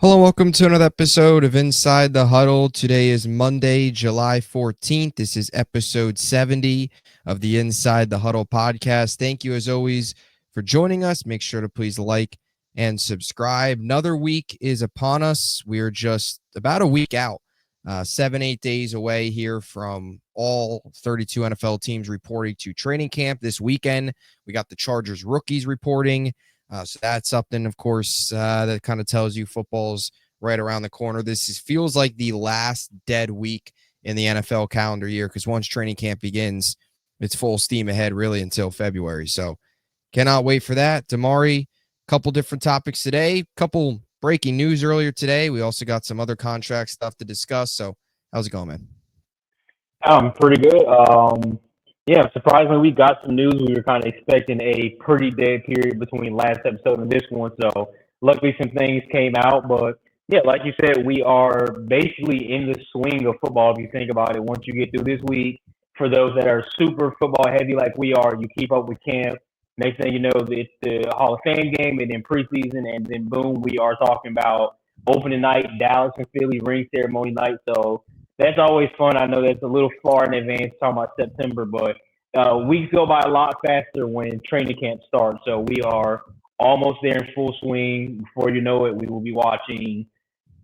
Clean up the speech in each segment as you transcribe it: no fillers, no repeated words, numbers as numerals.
Hello and welcome to another episode of Inside the Huddle. Today is Monday, July 14th. This is episode 70 of the Inside the Huddle podcast. Thank you, as always, for joining us. Make sure to please like and subscribe. Another week is upon us. We're just about a week out, 7-8 days away here from all 32 NFL teams reporting to training camp this weekend. We got the Chargers rookies reporting. So that's something, of course, that kind of tells you football's right around the corner. Feels like the last dead week in the NFL calendar year, because once training camp begins, it's full steam ahead really until February. So cannot wait for that. DiMari, couple different topics today, couple breaking news earlier today. We also got some other contract stuff to discuss. So how's it going, man? Pretty good. Yeah, surprisingly, we got some news. We were kind of expecting a pretty dead period between last episode and this one. So luckily some things came out. But yeah, like you said, we are basically in the swing of football if you think about it. Once you get through this week, for those that are super football heavy like we are, you keep up with camp. Next thing you know, it's the Hall of Fame game and then preseason. And then boom, we are talking about opening night, Dallas and Philly ring ceremony night. So that's always fun. I know that's a little far in advance, talking about September, but weeks go by a lot faster when training camp starts. So we are almost there in full swing. Before you know it, we will be watching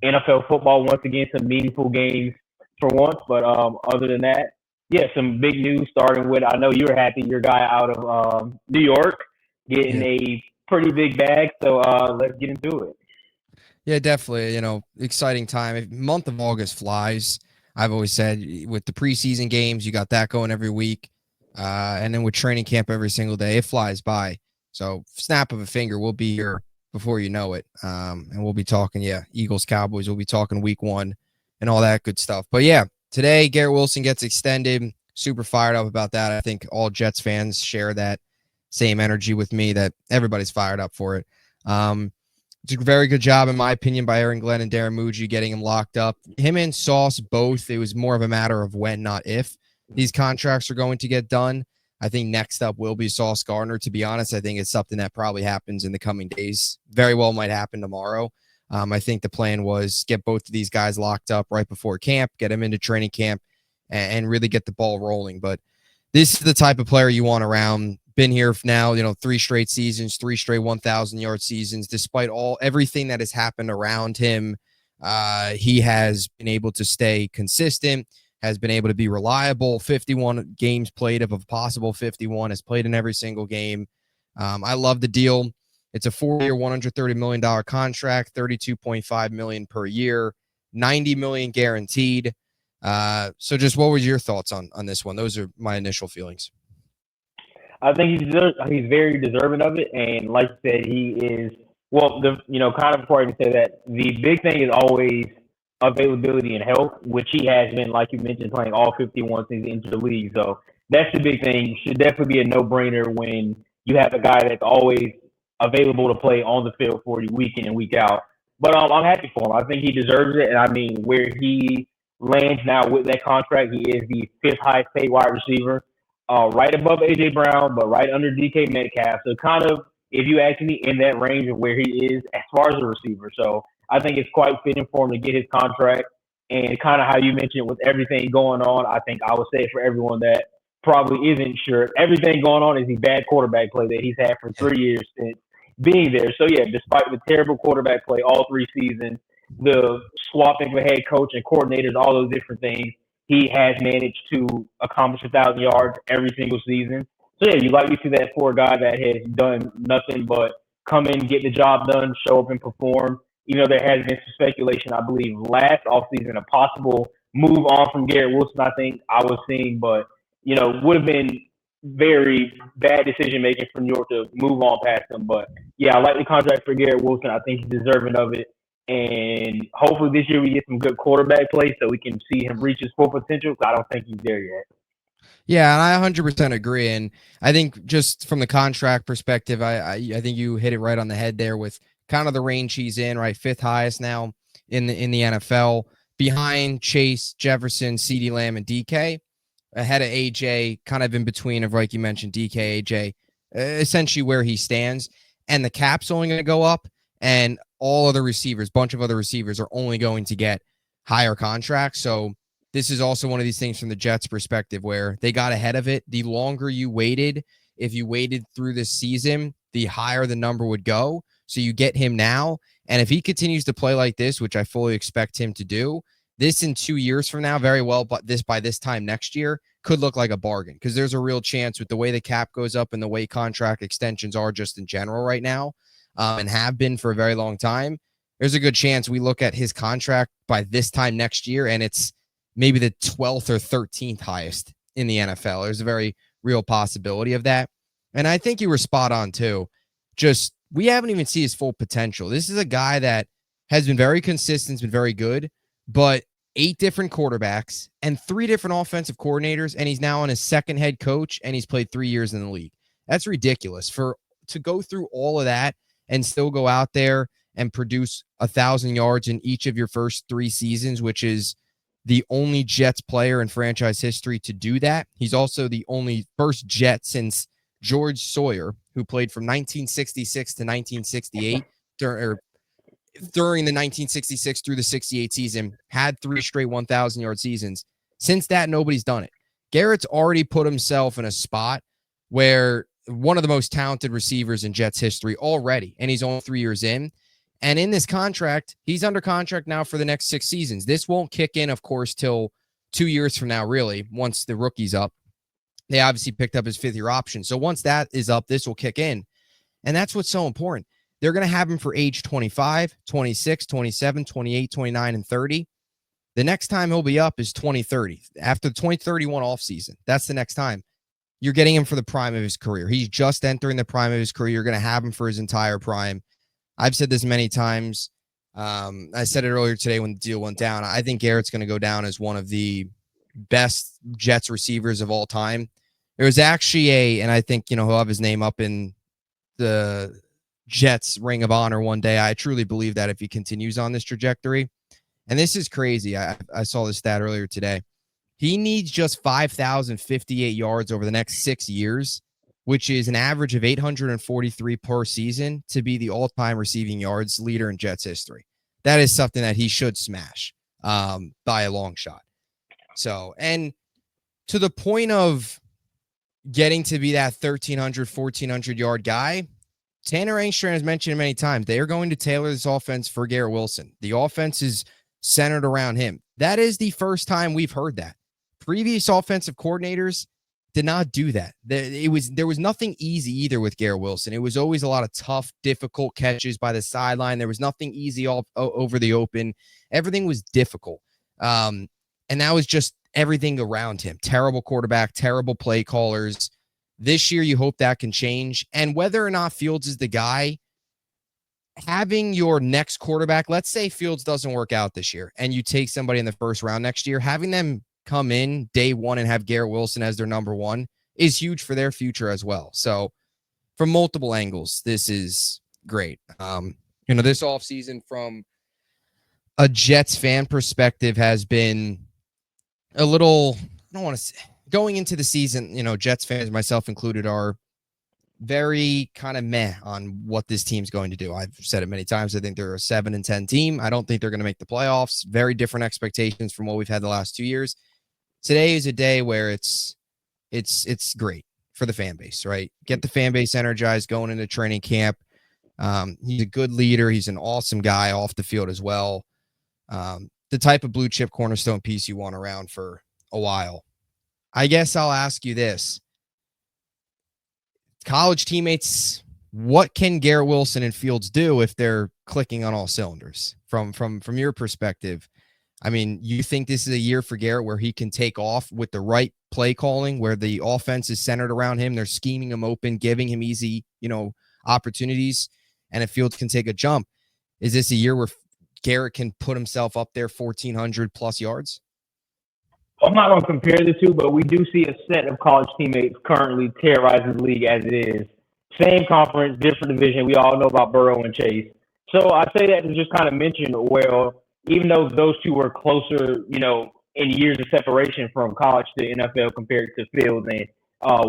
NFL football once again, some meaningful games for once. But other than that, yeah, some big news starting with, I know you were happy, your guy out of New York getting a pretty big bag. So let's get into it. Yeah, definitely. Exciting time. Month of August flies. I've always said with the preseason games, you got that going every week. And then with training camp every single day, it flies by. So snap of a finger, we'll be here before you know it. And we'll be talking, Eagles, Cowboys. We'll be talking week one and all that good stuff. But yeah, today Garrett Wilson gets extended. Super fired up about that. I think all Jets fans share that same energy with me, that everybody's fired up for it. It's a very good job, in my opinion, by Aaron Glenn and Darren Muji getting him locked up. Him and Sauce both, it was more of a matter of when, not if, these contracts are going to get done. I think next up will be Sauce Gardner. To be honest, I think it's something that probably happens in the coming days. Very well might happen tomorrow. I think the plan was get both of these guys locked up right before camp, get them into training camp, and really get the ball rolling. But this is the type of player you want around. Been here now, 3 straight seasons, 3 straight 1,000-yard seasons. Despite everything that has happened around him, he has been able to stay consistent, has been able to be reliable. 51 games played of a possible 51, has played in every single game. I love the deal. It's a 4-year, $130 million contract, $32.5 million per year, $90 million guaranteed. So just what were your thoughts on this one? Those are my initial feelings. I think he's very deserving of it, and like you said, he is. Well, kind of before I even say that, the big thing is always availability and health, which he has been, like you mentioned, playing all 51 since he entered the league. So that's the big thing. Should definitely be a no-brainer when you have a guy that's always available to play on the field for you week in and week out. But I'm happy for him. I think he deserves it, and I mean, where he lands now with that contract, he is the 5th highest paid wide receiver. Right above A.J. Brown, but right under D.K. Metcalf. So kind of, if you ask me, in that range of where he is as far as a receiver. So I think it's quite fitting for him to get his contract. And kind of how you mentioned with everything going on, I think I would say for everyone that probably isn't sure, everything going on is the bad quarterback play that he's had for 3 years since being there. So yeah, despite the terrible quarterback play all 3 seasons, the swapping of head coach and coordinators, all those different things, he has managed to accomplish 1,000 yards every single season. So, yeah, you like to see that for a guy that has done nothing but come in, get the job done, show up and perform. There has been some speculation, I believe, last offseason, a possible move on from Garrett Wilson, I think I was seeing. But, would have been very bad decision-making for New York to move on past him. But, yeah, I like the contract for Garrett Wilson. I think he's deserving of it. And hopefully this year we get some good quarterback play so we can see him reach his full potential. I don't think he's there yet. Yeah, and I 100% agree. And I think just from the contract perspective, I think you hit it right on the head there with kind of the range he's in, right? 5th highest now in the NFL, behind Chase, Jefferson, CeeDee Lamb, and DK, ahead of AJ, kind of in between of, like you mentioned, DK, AJ, essentially where he stands. And the cap's only going to go up. and all other receivers, bunch of other receivers are only going to get higher contracts. So this is also one of these things from the Jets' perspective where they got ahead of it. The longer you waited, if you waited through this season, the higher the number would go. So you get him now. And if he continues to play like this, which I fully expect him to do, this in 2 years from now, very well, but by this time next year could look like a bargain because there's a real chance with the way the cap goes up and the way contract extensions are just in general right now, and have been for a very long time. There's a good chance we look at his contract by this time next year and it's maybe the 12th or 13th highest in the NFL. There's a very real possibility of that. And I think you were spot on too. Just, we haven't even seen his full potential. This is a guy that has been very consistent, been very good, but 8 different quarterbacks and 3 different offensive coordinators, and he's now on his second head coach, and he's played 3 years in the league. That's ridiculous. To go through all of that and still go out there and produce 1,000 yards in each of your first 3 seasons, which is the only Jets player in franchise history to do that. He's also the only first Jet since George Sawyer, who played from 1966 to 1968, during the 1966 through the 68 season, had 3 straight 1,000-yard seasons. Since that, nobody's done it. Garrett's already put himself in a spot where one of the most talented receivers in Jets history already, and he's only 3 years in. And in this contract, he's under contract now for the next 6 seasons. This won't kick in, of course, till 2 years from now, really, once the rookie's up. They obviously picked up his 5th-year option. So once that is up, this will kick in. And that's what's so important. They're going to have him for age 25, 26, 27, 28, 29, and 30. The next time he'll be up is 2030. After the 2031 offseason, that's the next time. You're getting him for the prime of his career. He's just entering the prime of his career. You're going to have him for his entire prime. I've said this many times. I said it earlier today when the deal went down. I think Garrett's going to go down as one of the best Jets receivers of all time. There was actually and I think, he'll have his name up in the Jets Ring of Honor one day. I truly believe that if he continues on this trajectory. And this is crazy. I saw this stat earlier today. He needs just 5,058 yards over the next 6 years, which is an average of 843 per season, to be the all-time receiving yards leader in Jets history. That is something that he should smash by a long shot. So, and to the point of getting to be that 1,300, 1,400-yard guy, Tanner Engstrand has mentioned it many times. They are going to tailor this offense for Garrett Wilson. The offense is centered around him. That is the first time we've heard that. Previous offensive coordinators did not do that. There was nothing easy either with Garrett Wilson. It was always a lot of tough, difficult catches by the sideline. There was nothing easy all over the open. Everything was difficult. And that was just everything around him. Terrible quarterback, terrible play callers. This year, you hope that can change. And whether or not Fields is the guy, having your next quarterback, let's say Fields doesn't work out this year and you take somebody in the first round next year, having them come in day one and have Garrett Wilson as their number one is huge for their future as well. So from multiple angles, this is great. This offseason from a Jets fan perspective has been a little, I don't want to say, going into the season, Jets fans, myself included, are very kind of meh on what this team's going to do. I've said it many times. I think they're a 7-10 team. I don't think they're going to make the playoffs. Very different expectations from what we've had the last 2 years. Today is a day where it's great for the fan base, right? Get the fan base energized going into training camp. He's a good leader. He's an awesome guy off the field as well. The type of blue chip cornerstone piece you want around for a while. I guess I'll ask you this. College teammates, what can Garrett Wilson and Fields do if they're clicking on all cylinders? From your perspective, I mean, you think this is a year for Garrett where he can take off with the right play calling, where the offense is centered around him, they're scheming him open, giving him easy, opportunities, and if Fields can take a jump, is this a year where Garrett can put himself up there 1,400 plus yards? I'm not going to compare the two, but we do see a set of college teammates currently terrorizing the league as it is. Same conference, different division. We all know about Burrow and Chase. So I say that to just kind of mention, well, even though those two were closer, in years of separation from college to NFL compared to Fields and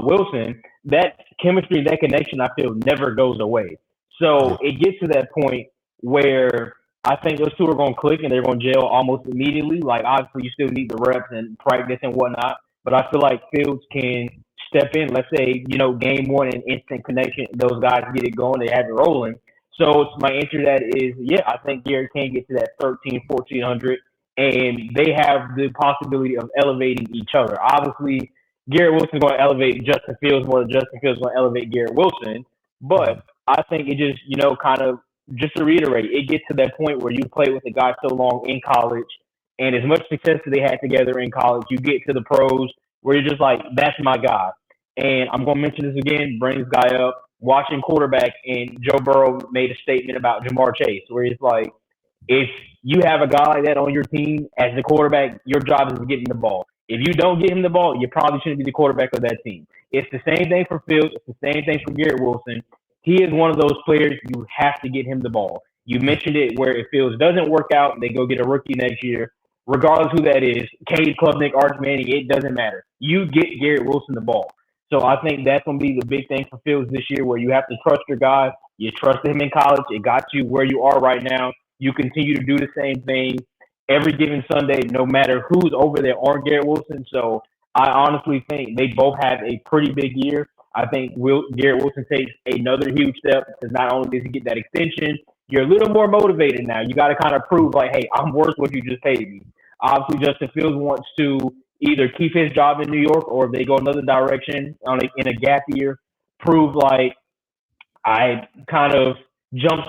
Wilson, that chemistry, that connection, I feel never goes away. So it gets to that point where I think those two are going to click and they're going to gel almost immediately. Like, obviously, you still need the reps and practice and whatnot, but I feel like Fields can step in. Let's say, game one and instant connection, those guys get it going, they have it rolling. So my answer to that is, yeah, I think Garrett can get to that 13, 1400, and they have the possibility of elevating each other. Obviously, Garrett Wilson's going to elevate Justin Fields more than Justin Fields is going to elevate Garrett Wilson. But I think it just, kind of, just to reiterate, it gets to that point where you play with a guy so long in college, and as much success as they had together in college, you get to the pros where you're just like, that's my guy. And I'm going to mention this again, bring this guy up, watching quarterback, and Joe Burrow made a statement about Jamar Chase, where he's like, if you have a guy like that on your team as the quarterback, your job is to get him the ball. If you don't get him the ball, you probably shouldn't be the quarterback of that team. It's the same thing for Fields. It's the same thing for Garrett Wilson. He is one of those players, you have to get him the ball. You mentioned it, where if Fields doesn't work out, they go get a rookie next year, regardless who that is, Cade Klubnik, Arch Manning, it doesn't matter. You get Garrett Wilson the ball. So I think that's going to be the big thing for Fields this year, where you have to trust your guy. You trusted him in college. It got you where you are right now. You continue to do the same thing every given Sunday, no matter who's over there on Garrett Wilson. So I honestly think they both have a pretty big year. I think Garrett Wilson takes another huge step, because not only does he get that extension, you're a little more motivated now. You got to kind of prove, like, hey, I'm worth what you just paid me. Obviously, Justin Fields wants to either keep his job in New York, or if they go another direction in a gap year, prove like I kind of jump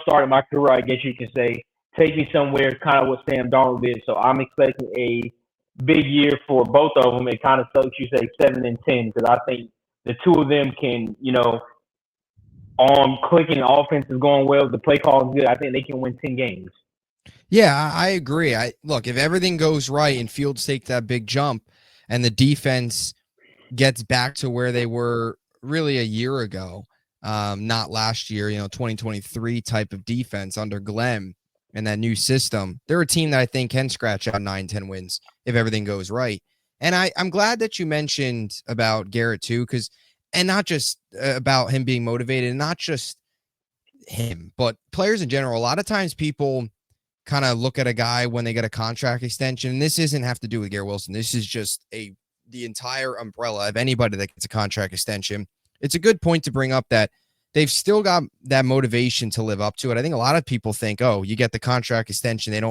started my career, I guess you could say, take me somewhere, kind of what Sam Darnold did. So I'm expecting a big year for both of them. It kind of sucks you say 7-10, because I think the two of them can, on clicking, offense is going well, the play call is good. I think they can win 10 games. Yeah, I agree. Look, if everything goes right and Fields take that big jump and the defense gets back to where they were really a year ago, not last year, 2023 type of defense under Glenn and that new system, they're a team that I think can scratch out 9-10 wins if everything goes right. And I'm glad that you mentioned about Garrett too, and not just about him being motivated, and not just him, but players in general. A lot of times people kind of look at a guy when they get a contract extension, and this doesn't have to do with Garrett Wilson. This is just the entire umbrella of anybody that gets a contract extension. It's a good point to bring up that they've still got that motivation to live up to it. I think a lot of people think, oh, you get the contract extension, they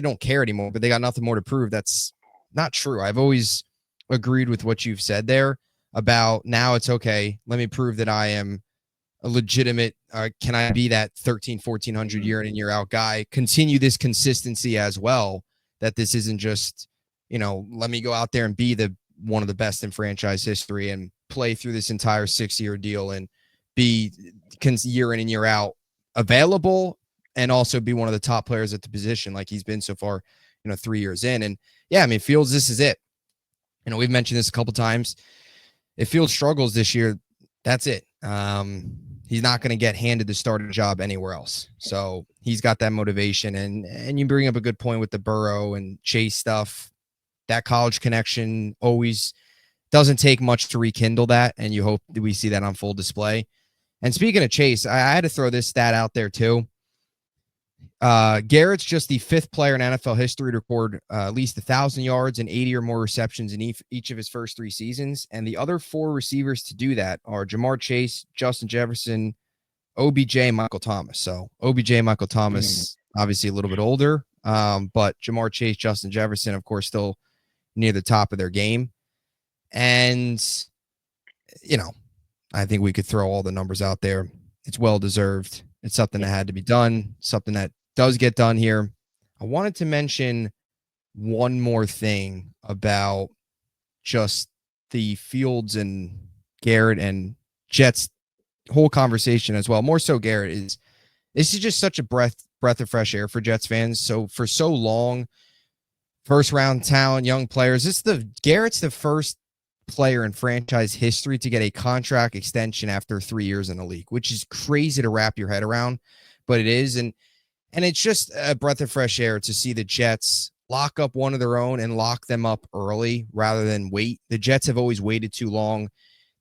don't care anymore, but they got nothing more to prove. That's not true. I've always agreed with what you've said there about now it's okay. Let me prove that I am a legitimate, can I be that 1,400 year in and year out guy, continue this consistency as well, that this isn't just, let me go out there and be one of the best in franchise history and play through this entire 6-year deal and be year in and year out available, and also be one of the top players at the position like he's been so far, 3 years in. And yeah, I mean, Fields, this is it. We've mentioned this a couple times. If Fields struggles this year, that's it. He's not going to get handed the starting job anywhere else. So he's got that motivation. And you bring up a good point with the Burrow and Chase stuff. That college connection always doesn't take much to rekindle that, and you hope that we see that on full display. And speaking of Chase, I had to throw this stat out there too. Garrett's just the 5th player in NFL history to record at least 1,000 yards and 80 or more receptions in each of his first 3 seasons. And the other 4 receivers to do that are Jamar Chase, Justin Jefferson, OBJ, and Michael Thomas. So OBJ and Michael Thomas, obviously a little bit older, but Jamar Chase, Justin Jefferson, of course, still near the top of their game. And, I think we could throw all the numbers out there. It's well-deserved. It's something that had to be done, something that does get done here. I wanted to mention one more thing about just the Fields and Garrett and Jets whole conversation as well. More so Garrett this is just such a breath of fresh air for Jets fans. So for so long, first round talent, young players, Garrett's the first player in franchise history to get a contract extension after 3 years in the league, which is crazy to wrap your head around, but it is. And it's just a breath of fresh air to see the Jets lock up one of their own and lock them up early rather than wait. The Jets have always waited too long.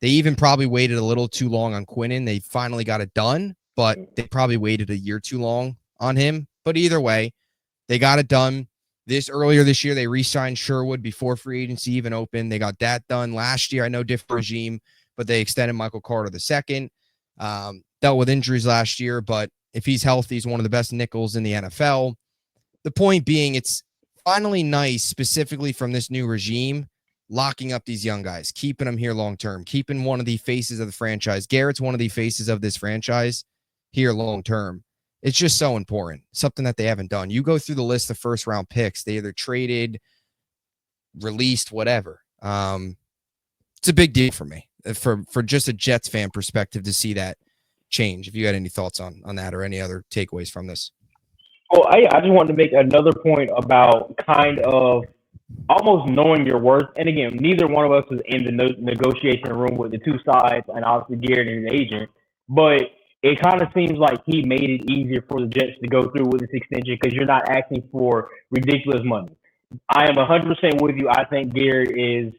They even probably waited a little too long on Quinnen. They finally got it done, but they probably waited a year too long on him. But either way, they got it done. Earlier this year, they re-signed Sherwood before free agency even opened. They got that done last year. I know different regime, but they extended Michael Carter II. Dealt with injuries last year, but if he's healthy, he's one of the best nickels in the NFL. The point being, it's finally nice, specifically from this new regime, locking up these young guys, keeping them here long-term, keeping one of the faces of the franchise. Garrett's one of the faces of this franchise here long-term. It's just so important, something that they haven't done. You go through the list of first-round picks, they either traded, released, whatever. It's a big deal for me, for just a Jets fan perspective to see that change. If you had any thoughts on that or any other takeaways from this. Well, I just wanted to make another point about kind of almost knowing your worth. And again, neither one of us is in the negotiation room with the two sides, and obviously Garrett and his agent. But it kind of seems like he made it easier for the Jets to go through with this extension because you're not asking for ridiculous money. I am 100% with you. I think Garrett is,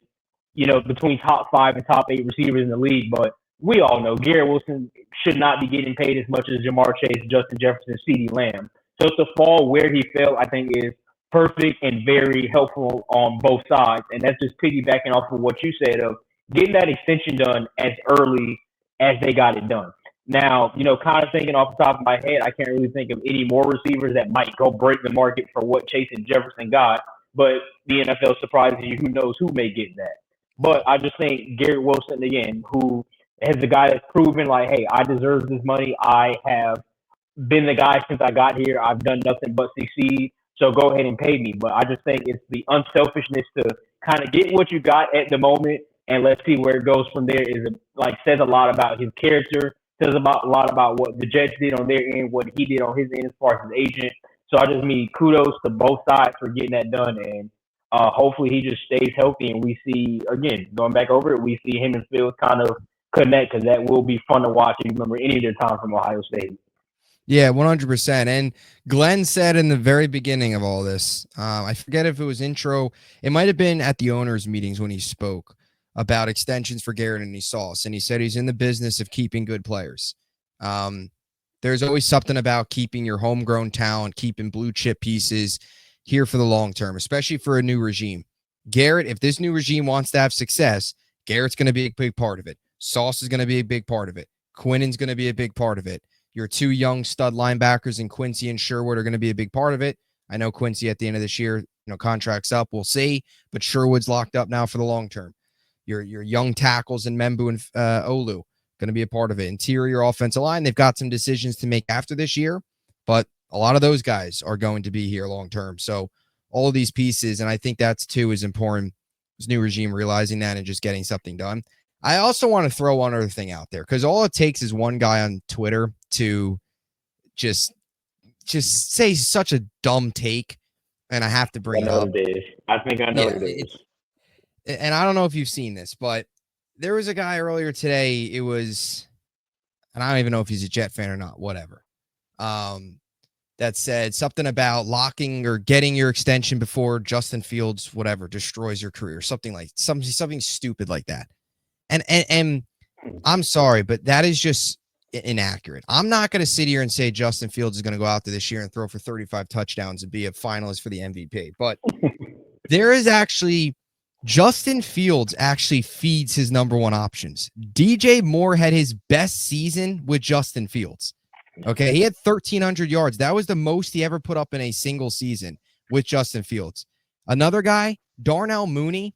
between top 5 and top 8 receivers in the league. But we all know Garrett Wilson should not be getting paid as much as Jamar Chase, Justin Jefferson, CeeDee Lamb. So to fall where he fell, I think, is perfect and very helpful on both sides. And that's just piggybacking off of what you said of getting that extension done as early as they got it done. Now, kind of thinking off the top of my head, I can't really think of any more receivers that might go break the market for what Chase and Jefferson got. But the NFL surprises you. Who knows who may get that? But I just think Garrett Wilson, again, who is the guy that's proven like, hey, I deserve this money. I have been the guy since I got here. I've done nothing but succeed. So go ahead and pay me. But I just think it's the unselfishness to kind of get what you got at the moment and let's see where it goes from there. Says a lot about his character, says a lot about what the Jets did on their end, what he did on his end as far as his agent. So I just mean kudos to both sides for getting that done. And hopefully he just stays healthy and we see, again, going back over it, we see him and Fields kind of connect because that will be fun to watch if you remember any of their time from Ohio State. Yeah, 100%. And Glenn said in the very beginning of all this, I forget if it was intro, it might have been at the owners' meetings when he spoke about extensions for Garrett and Sauce. And he said he's in the business of keeping good players. There's always something about keeping your homegrown talent, keeping blue chip pieces here for the long term, especially for a new regime. Garrett, if this new regime wants to have success, Garrett's going to be a big part of it. Sauce is going to be a big part of it. Quinnen's going to be a big part of it. Your two young stud linebackers in Quincy and Sherwood are going to be a big part of it. I know Quincy at the end of this year, contract's up. We'll see. But Sherwood's locked up now for the long term. Your young tackles in Membu and Olu going to be a part of it. Interior offensive line, they've got some decisions to make after this year, but a lot of those guys are going to be here long term. So all of these pieces, and I think that's too is important. This new regime realizing that and just getting something done. I also want to throw one other thing out there because all it takes is one guy on Twitter to just say such a dumb take, and I have to bring it up. I think I know it is. And I don't know if you've seen this, but there was a guy earlier today. It was, and I don't even know if he's a Jet fan or not, whatever. That said something about locking or getting your extension before Justin Fields, whatever, destroys your career. Something stupid like that. And I'm sorry, but that is just inaccurate. I'm not going to sit here and say Justin Fields is going to go out there this year and throw for 35 touchdowns and be a finalist for the MVP. But there is actually Justin Fields actually feeds his number one options. DJ Moore had his best season with Justin Fields. Okay, he had 1,300 yards. That was the most he ever put up in a single season with Justin Fields. Another guy, Darnell Mooney,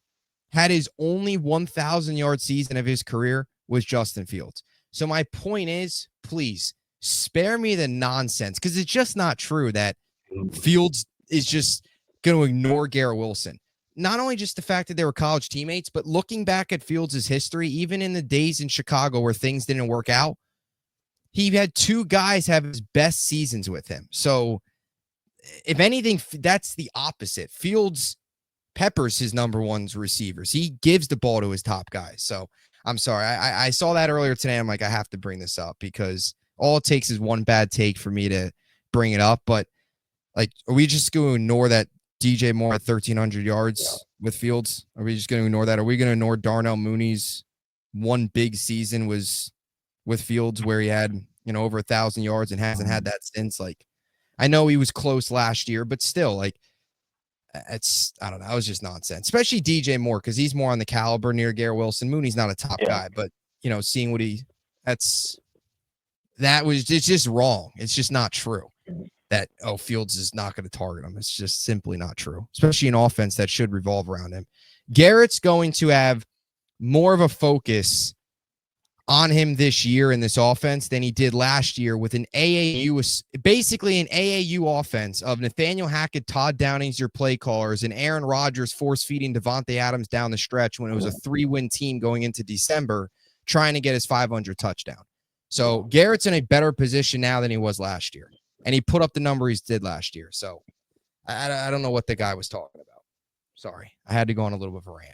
had his only 1,000-yard season of his career with Justin Fields. So my point is, please spare me the nonsense because it's just not true that Fields is just going to ignore Garrett Wilson. Not only just the fact that they were college teammates, but looking back at Fields' history, even in the days in Chicago where things didn't work out, he had two guys have his best seasons with him. So if anything, that's the opposite. Fields peppers his number one's receivers. He gives the ball to his top guys. So I'm sorry. I saw that earlier today. I'm like, I have to bring this up because all it takes is one bad take for me to bring it up. But like, are we just going to ignore that DJ Moore at 1,300 yards with Fields? Are we just going to ignore that? Are we going to ignore Darnell Mooney's one big season was with Fields where he had over 1,000 yards and hasn't had that since. Like, I know he was close last year, but still, like, I don't know. It was just nonsense, especially DJ Moore, because he's more on the caliber near Garrett Wilson. Mooney's not a top guy, but, seeing what it's just wrong. It's just not true that, Fields is not going to target him. It's just simply not true, especially an offense that should revolve around him. Garrett's going to have more of a focus on him this year in this offense than he did last year with an basically an AAU offense of Nathaniel Hackett, Todd Downing's your play callers, and Aaron Rodgers force-feeding Devontae Adams down the stretch when it was a 3-win team going into December trying to get his 500 touchdown. So Garrett's in a better position now than he was last year, and he put up the number he did last year. So I don't know what the guy was talking about. Sorry. I had to go on a little bit of a rant.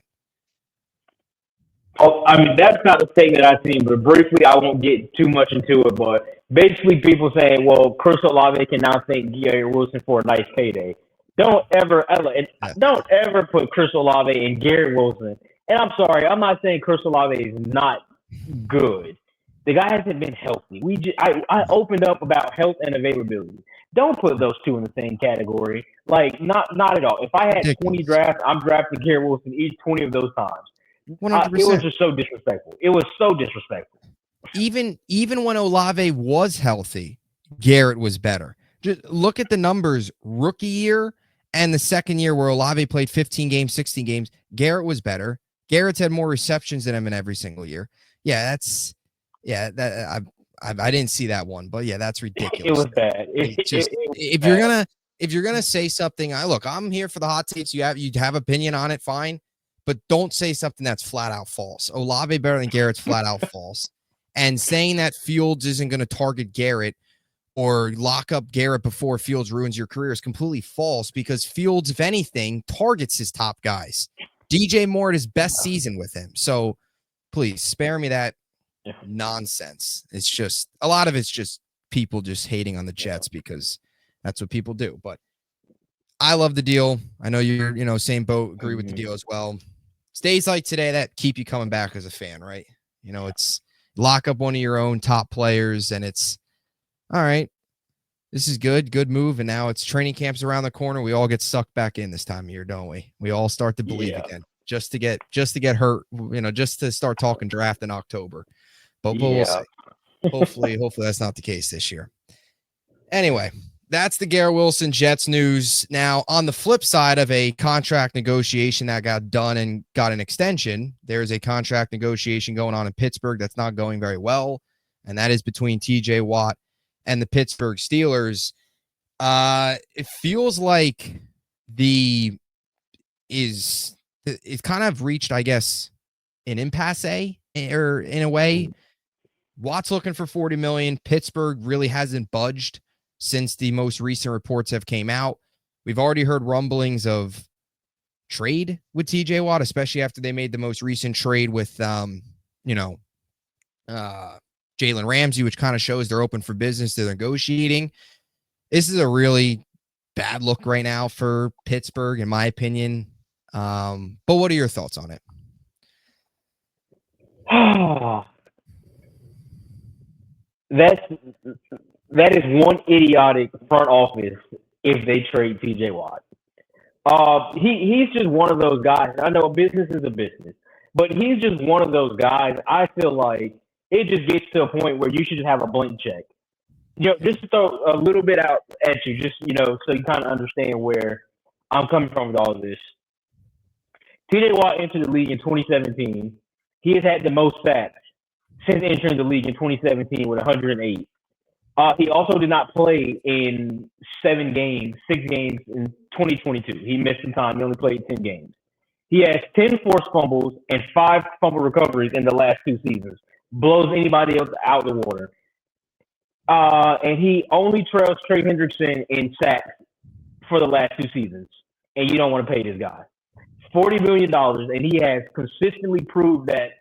Oh, I mean, that's not the statement I've seen, but briefly, I won't get too much into it. But basically, people saying, well, Chris Olave can now thank Garrett Wilson for a nice payday. Don't ever put Chris Olave and Garrett Wilson. And I'm sorry, I'm not saying Chris Olave is not good. The guy hasn't been healthy. I opened up about health and availability. Don't put those two in the same category. Like, not at all. If I had 20 drafts, I'm drafting Garrett Wilson each 20 of those times. 100%. It was just so disrespectful. It was so disrespectful. Even when Olave was healthy, Garrett was better. Just look at the numbers rookie year and the second year where Olave played 15 games, 16 games. Garrett was better. Garrett's had more receptions than him in every single year. I didn't see that one, but that's ridiculous. It was bad. If you're gonna say something, I'm here for the hot takes. You have opinion on it, fine. But don't say something that's flat out false. Olave better than Garrett's flat out false. And saying that Fields isn't going to target Garrett or lock up Garrett before Fields ruins your career is completely false, because Fields, if anything, targets his top guys. DJ Moore at his best season with him. So please spare me that nonsense. It's just a lot of it's just people just hating on the Jets because that's what people do. But I love the deal. I know you're, same boat, agree with the deal as well. It's days like today that keep you coming back as a fan, right? It's lock up one of your own top players and it's all right. This is good move. And now it's training camps around the corner. We all get sucked back in this time of year, don't we? We all start to believe again, just to get hurt, just to start talking draft in October. But we'll see. Hopefully that's not the case this year. Anyway, that's the Garrett Wilson Jets news. Now, on the flip side of a contract negotiation that got done and got an extension, there's a contract negotiation going on in Pittsburgh that's not going very well, and that is between TJ Watt and the Pittsburgh Steelers. It feels like it's kind of reached, I guess, an impasse, or in a way. Watt's looking for $40 million. Pittsburgh really hasn't budged since the most recent reports have came out. We've already heard rumblings of trade with TJ Watt, especially after they made the most recent trade with, Jalen Ramsey, which kind of shows they're open for business. They're negotiating. This is a really bad look right now for Pittsburgh, in my opinion. But what are your thoughts on it? That is one idiotic front office if they trade TJ Watt. He's just one of those guys. I know business is a business, but he's just one of those guys. I feel like it just gets to a point where you should just have a blank check. Just to throw a little bit out at you, just so you kind of understand where I'm coming from with all of this. TJ Watt entered the league in 2017. He has had the most sacks since entering the league in 2017 with 108. He also did not play in 6 games in 2022. He missed some time. He only played 10 games. He has 10 forced fumbles and 5 fumble recoveries in the last 2 seasons. Blows anybody else out the water. And he only trails Trey Hendrickson in sacks for the last 2 seasons. And you don't want to pay this guy $40 million. And he has consistently proved that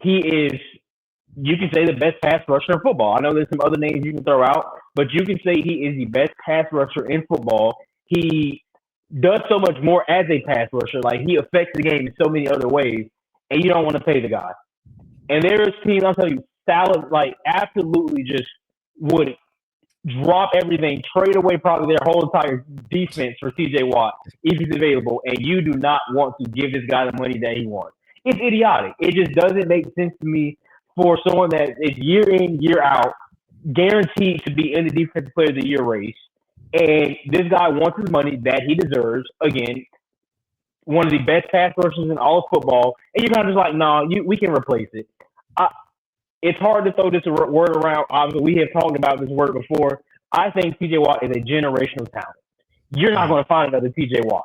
he is, you can say, the best pass rusher in football. I know there's some other names you can throw out, but you can say he is the best pass rusher in football. He does so much more as a pass rusher. Like, he affects the game in so many other ways, and you don't want to pay the guy. And there's teams, I'll tell you, absolutely just would drop everything, trade away probably their whole entire defense for TJ Watt if he's available, and you do not want to give this guy the money that he wants. It's idiotic. It just doesn't make sense to me for someone that is year in, year out, guaranteed to be in the Defensive Player of the Year race, and this guy wants his money that he deserves. Again, one of the best pass rushers in all of football, and you're kind of just like, no, we can replace it. It's hard to throw this word around. Obviously, we have talked about this word before. I think TJ Watt is a generational talent. You're not going to find another TJ Watt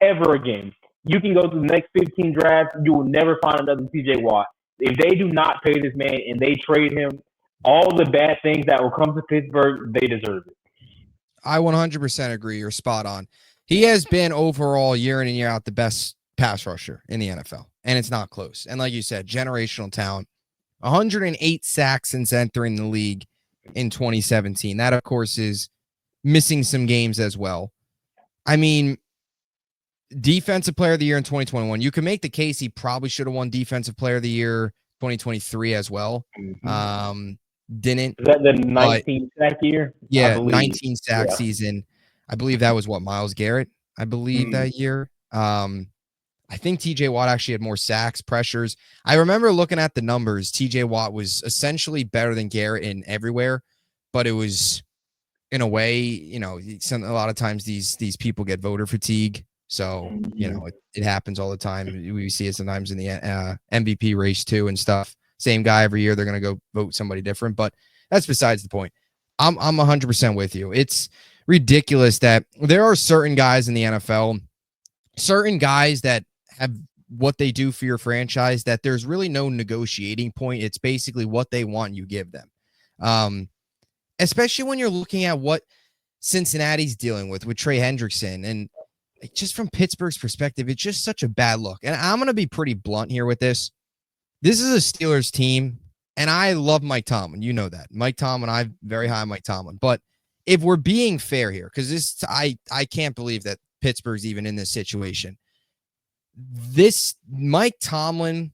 ever again. You can go through the next 15 drafts. You will never find another TJ Watt. If they do not pay this man and they trade him, all the bad things that will come to Pittsburgh, they deserve it. I 100% agree. You're spot on. He has been overall year in and year out the best pass rusher in the NFL, and it's not close. And like you said, generational talent. 108 sacks since entering the league in 2017. That, of course, is missing some games as well. I mean, Defensive Player of the Year in 2021. You can make the case he probably should have won Defensive Player of the Year 2023 as well. Didn't. Is that the 19 sack year? Yeah, 19 sack season. I believe that was Myles Garrett, I believe, that year. I think TJ Watt actually had more sacks, pressures. I remember looking at the numbers. TJ Watt was essentially better than Garrett in everywhere, but it was, in a way, a lot of times these people get voter fatigue. So, it happens all the time. We see it sometimes in the MVP race too and stuff. Same guy every year. They're going to go vote somebody different, but that's besides the point. I'm 100% with you. It's ridiculous that there are certain guys in the NFL, certain guys that have what they do for your franchise, that there's really no negotiating point. It's basically what they want, you give them. Especially when you're looking at what Cincinnati's dealing with Trey Hendrickson. And just from Pittsburgh's perspective, it's just such a bad look. And I'm going to be pretty blunt here with this. This is a Steelers team, and I love Mike Tomlin. You know that. Mike Tomlin, I'm very high on Mike Tomlin. But if we're being fair here, because I can't believe that Pittsburgh's even in this situation. This Mike Tomlin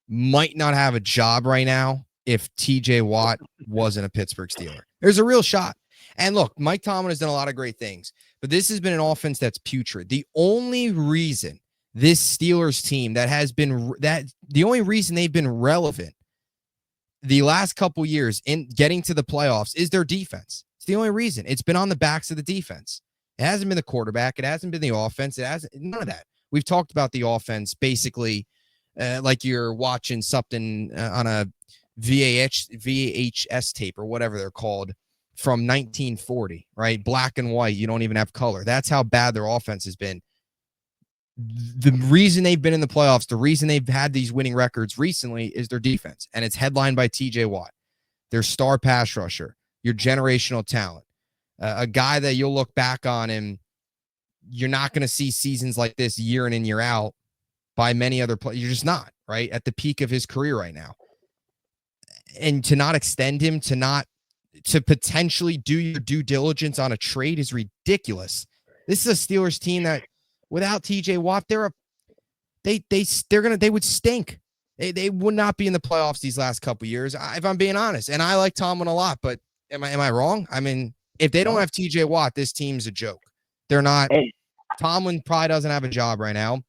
might not have a job right now if TJ Watt wasn't a Pittsburgh Steeler. There's a real shot. And look, Mike Tomlin has done a lot of great things, but this has been an offense that's putrid. The only reason this Steelers team the only reason they've been relevant the last couple years in getting to the playoffs is their defense. It's the only reason. It's been on the backs of the defense. It hasn't been the quarterback. It hasn't been the offense. It hasn't, none of that. We've talked about the offense basically like you're watching something on a VHS tape or whatever they're called from 1940, right? Black and white. You don't even have color. That's how bad their offense has been. The reason they've been in the playoffs, the reason they've had these winning records recently is their defense, and it's headlined by TJ Watt, their star pass rusher, your generational talent, a guy that you'll look back on and you're not going to see seasons like this year in and year out by many other players. You're just not, right? At the peak of his career right now. And to not extend him, to potentially do your due diligence on a trade is ridiculous. This is a Steelers team that without TJ Watt, they would stink. They would not be in the playoffs these last couple years, if I'm being honest. And I like Tomlin a lot, but am I wrong? I mean, if they don't have TJ Watt, this team's a joke. They're not. Tomlin probably doesn't have a job right now.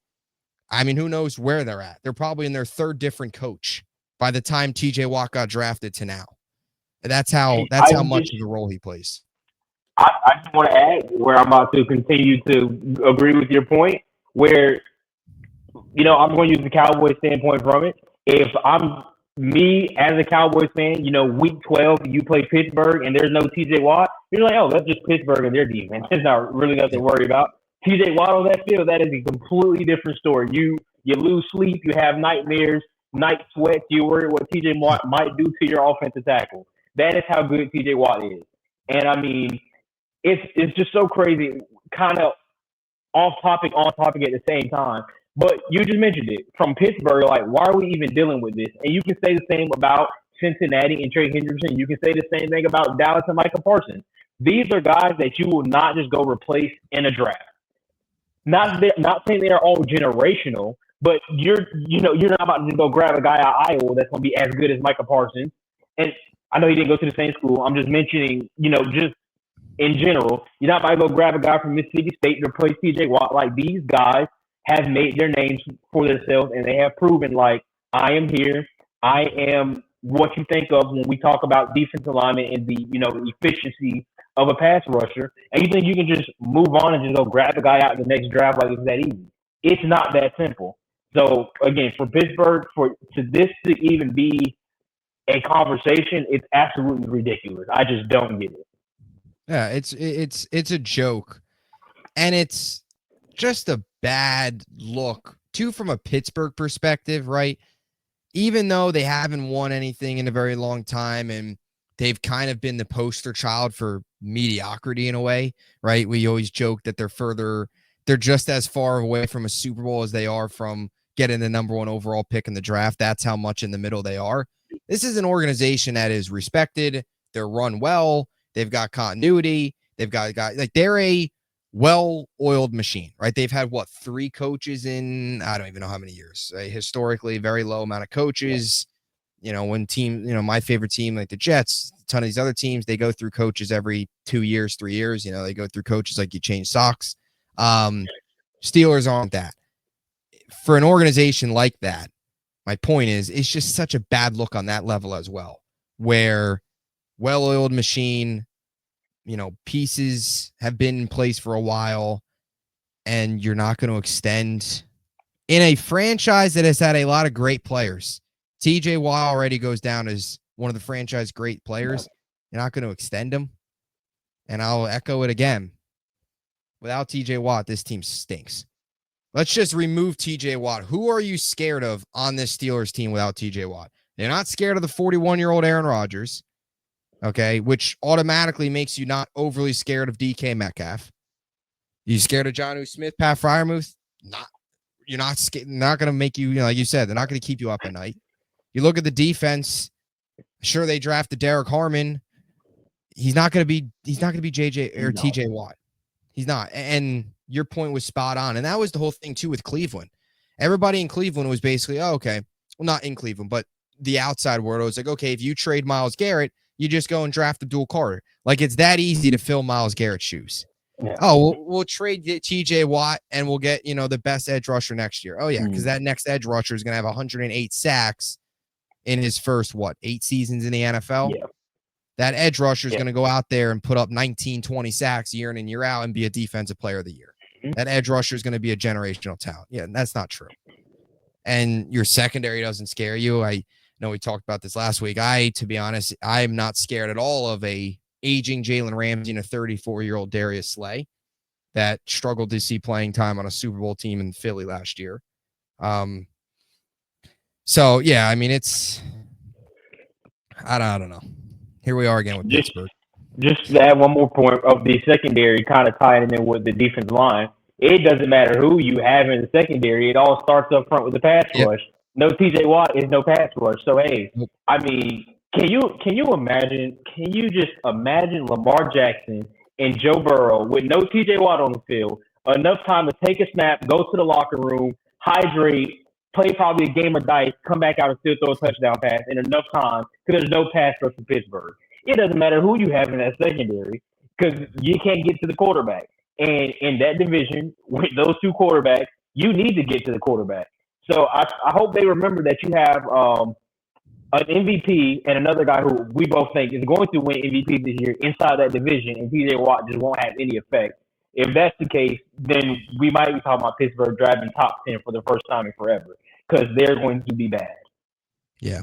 I mean, who knows where they're at? They're probably in their third different coach by the time TJ Watt got drafted to now. That's how much of a role he plays. I just want to add where I'm about to continue to agree with your point, where, I'm going to use the Cowboys standpoint from it. If I'm me as a Cowboys fan, week 12, you play Pittsburgh and there's no TJ Watt, you're like, oh, that's just Pittsburgh and their defense. It's not really nothing to worry about. TJ Watt on that field, that is a completely different story. You lose sleep, you have nightmares, night sweats, you worry what TJ Watt might do to your offensive tackle. That is how good TJ Watt is. And I mean, it's just so crazy, kind of off topic, on topic at the same time. But you just mentioned it. From Pittsburgh, like, why are we even dealing with this? And you can say the same about Cincinnati and Trey Hendrickson. You can say the same thing about Dallas and Micah Parsons. These are guys that you will not just go replace in a draft. Not saying they are all generational, but you're not about to go grab a guy out of Iowa that's going to be as good as Micah Parsons. And I know he didn't go to the same school. I'm just mentioning, just in general, you're not about to go grab a guy from Mississippi State to replace TJ Watt. Like, these guys have made their names for themselves, and they have proven, like, I am here. I am what you think of when we talk about defensive alignment and the, efficiency of a pass rusher. And you think you can just move on and just go grab a guy out in the next draft like it's that easy. It's not that simple. So, again, for Pittsburgh, to this to even be a conversation, it's absolutely ridiculous. I just don't get it. Yeah, it's a joke, and it's just a bad look too from a Pittsburgh perspective, right? Even though they haven't won anything in a very long time, and they've kind of been the poster child for mediocrity in a way, right? We always joke that they're just as far away from a Super Bowl as they are from getting the number 1 overall pick in the draft. That's how much in the middle they are. This is an organization that is respected. They're run well. They've got continuity. They've got like they're a well-oiled machine, right? They've had 3 coaches in, I don't even know how many years. Historically, very low amount of coaches. When my favorite team, like the Jets, a ton of these other teams, they go through coaches every 2 years, 3 years. They go through coaches like you change socks. Steelers aren't that. For an organization like that, my point is, it's just such a bad look on that level as well, where well-oiled machine, pieces have been in place for a while, and you're not going to extend in a franchise that has had a lot of great players. TJ Watt already goes down as one of the franchise great players. You're not going to extend him. And I'll echo it again. Without TJ Watt, this team stinks. Let's just remove TJ Watt. Who are you scared of on this Steelers team without TJ Watt? They're not scared of the 41-year-old Aaron Rodgers, okay, which automatically makes you not overly scared of DK Metcalf. You scared of Jonnu Smith, Pat Freiermuth? You're not scared. Not going to make you, like you said, they're not going to keep you up at night. You look at the defense. Sure, they drafted Derek Harmon. He's not going to be JJ or TJ Watt. He's not. And your point was spot on. And that was the whole thing too with Cleveland. Everybody in Cleveland was basically, oh, okay. Well, not in Cleveland, but the outside world was like, okay, if you trade Myles Garrett, you just go and draft Abdul Carter. Like, it's that easy to fill Myles Garrett's shoes. Yeah. Oh, we'll trade TJ Watt and we'll get, the best edge rusher next year. Oh, yeah, because that next edge rusher is going to have 108 sacks in his first, 8 seasons in the NFL? Yeah. That edge rusher is going to go out there and put up 19, 20 sacks year in and year out and be a defensive player of the year. Mm-hmm. That edge rusher is going to be a generational talent. Yeah, that's not true. And your secondary doesn't scare you. I know we talked about this last week. To be honest, I'm not scared at all of a aging Jalen Ramsey and a 34-year-old Darius Slay that struggled to see playing time on a Super Bowl team in Philly last year. So, yeah, I mean, I don't know. Here we are again with Pittsburgh. Just to add one more point of the secondary, kind of tying in with the defensive line. It doesn't matter who you have in the secondary. It all starts up front with the pass rush. No TJ Watt is no pass rush. So, hey, I mean, can you imagine? Can you just imagine Lamar Jackson and Joe Burrow with no TJ Watt on the field, enough time to take a snap, go to the locker room, hydrate, play probably a game of dice, come back out and still throw a touchdown pass in enough time because there's no pass rush for Pittsburgh. It doesn't matter who you have in that secondary because you can't get to the quarterback. And in that division, with those two quarterbacks, you need to get to the quarterback. So I hope they remember that you have an MVP and another guy who we both think is going to win MVP this year inside that division, and TJ Watt just won't have any effect. If that's the case, then we might be talking about Pittsburgh drafting top 10 for the first time in forever because they're going to be bad. Yeah.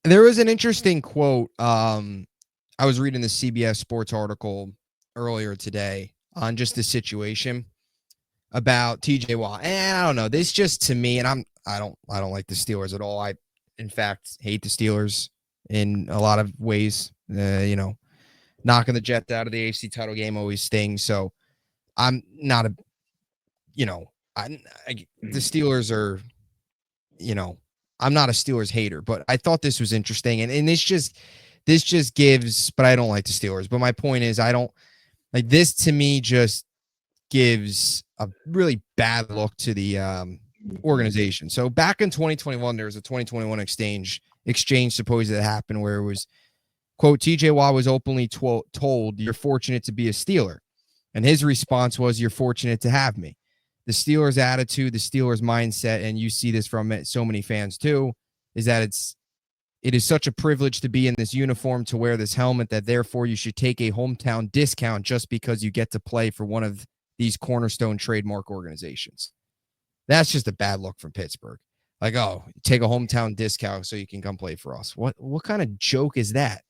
There was an interesting quote. I was reading the CBS Sports article earlier today on just the situation about TJ Watt. And I don't know. This just to me, and I don't like the Steelers at all. I, in fact, hate the Steelers in a lot of ways. Knocking the Jets out of the AFC title game always stings. So I'm not the Steelers are, I'm not a Steelers hater, but I thought this was interesting. And this just gives, but I don't like the Steelers. But my point is, I don't like this to me just gives a really bad look to the organization. So back in 2021, there was a 2021 exchange supposedly that happened where it was Quote, TJ Watt was openly told, "You're fortunate to be a Steeler." And his response was, "You're fortunate to have me." The Steelers' attitude, the Steelers' mindset, and you see this from so many fans too, is that it is such a privilege to be in this uniform, to wear this helmet, that therefore you should take a hometown discount just because you get to play for one of these cornerstone trademark organizations. That's just a bad look from Pittsburgh. Like, oh, take a hometown discount so you can come play for us. What kind of joke is that?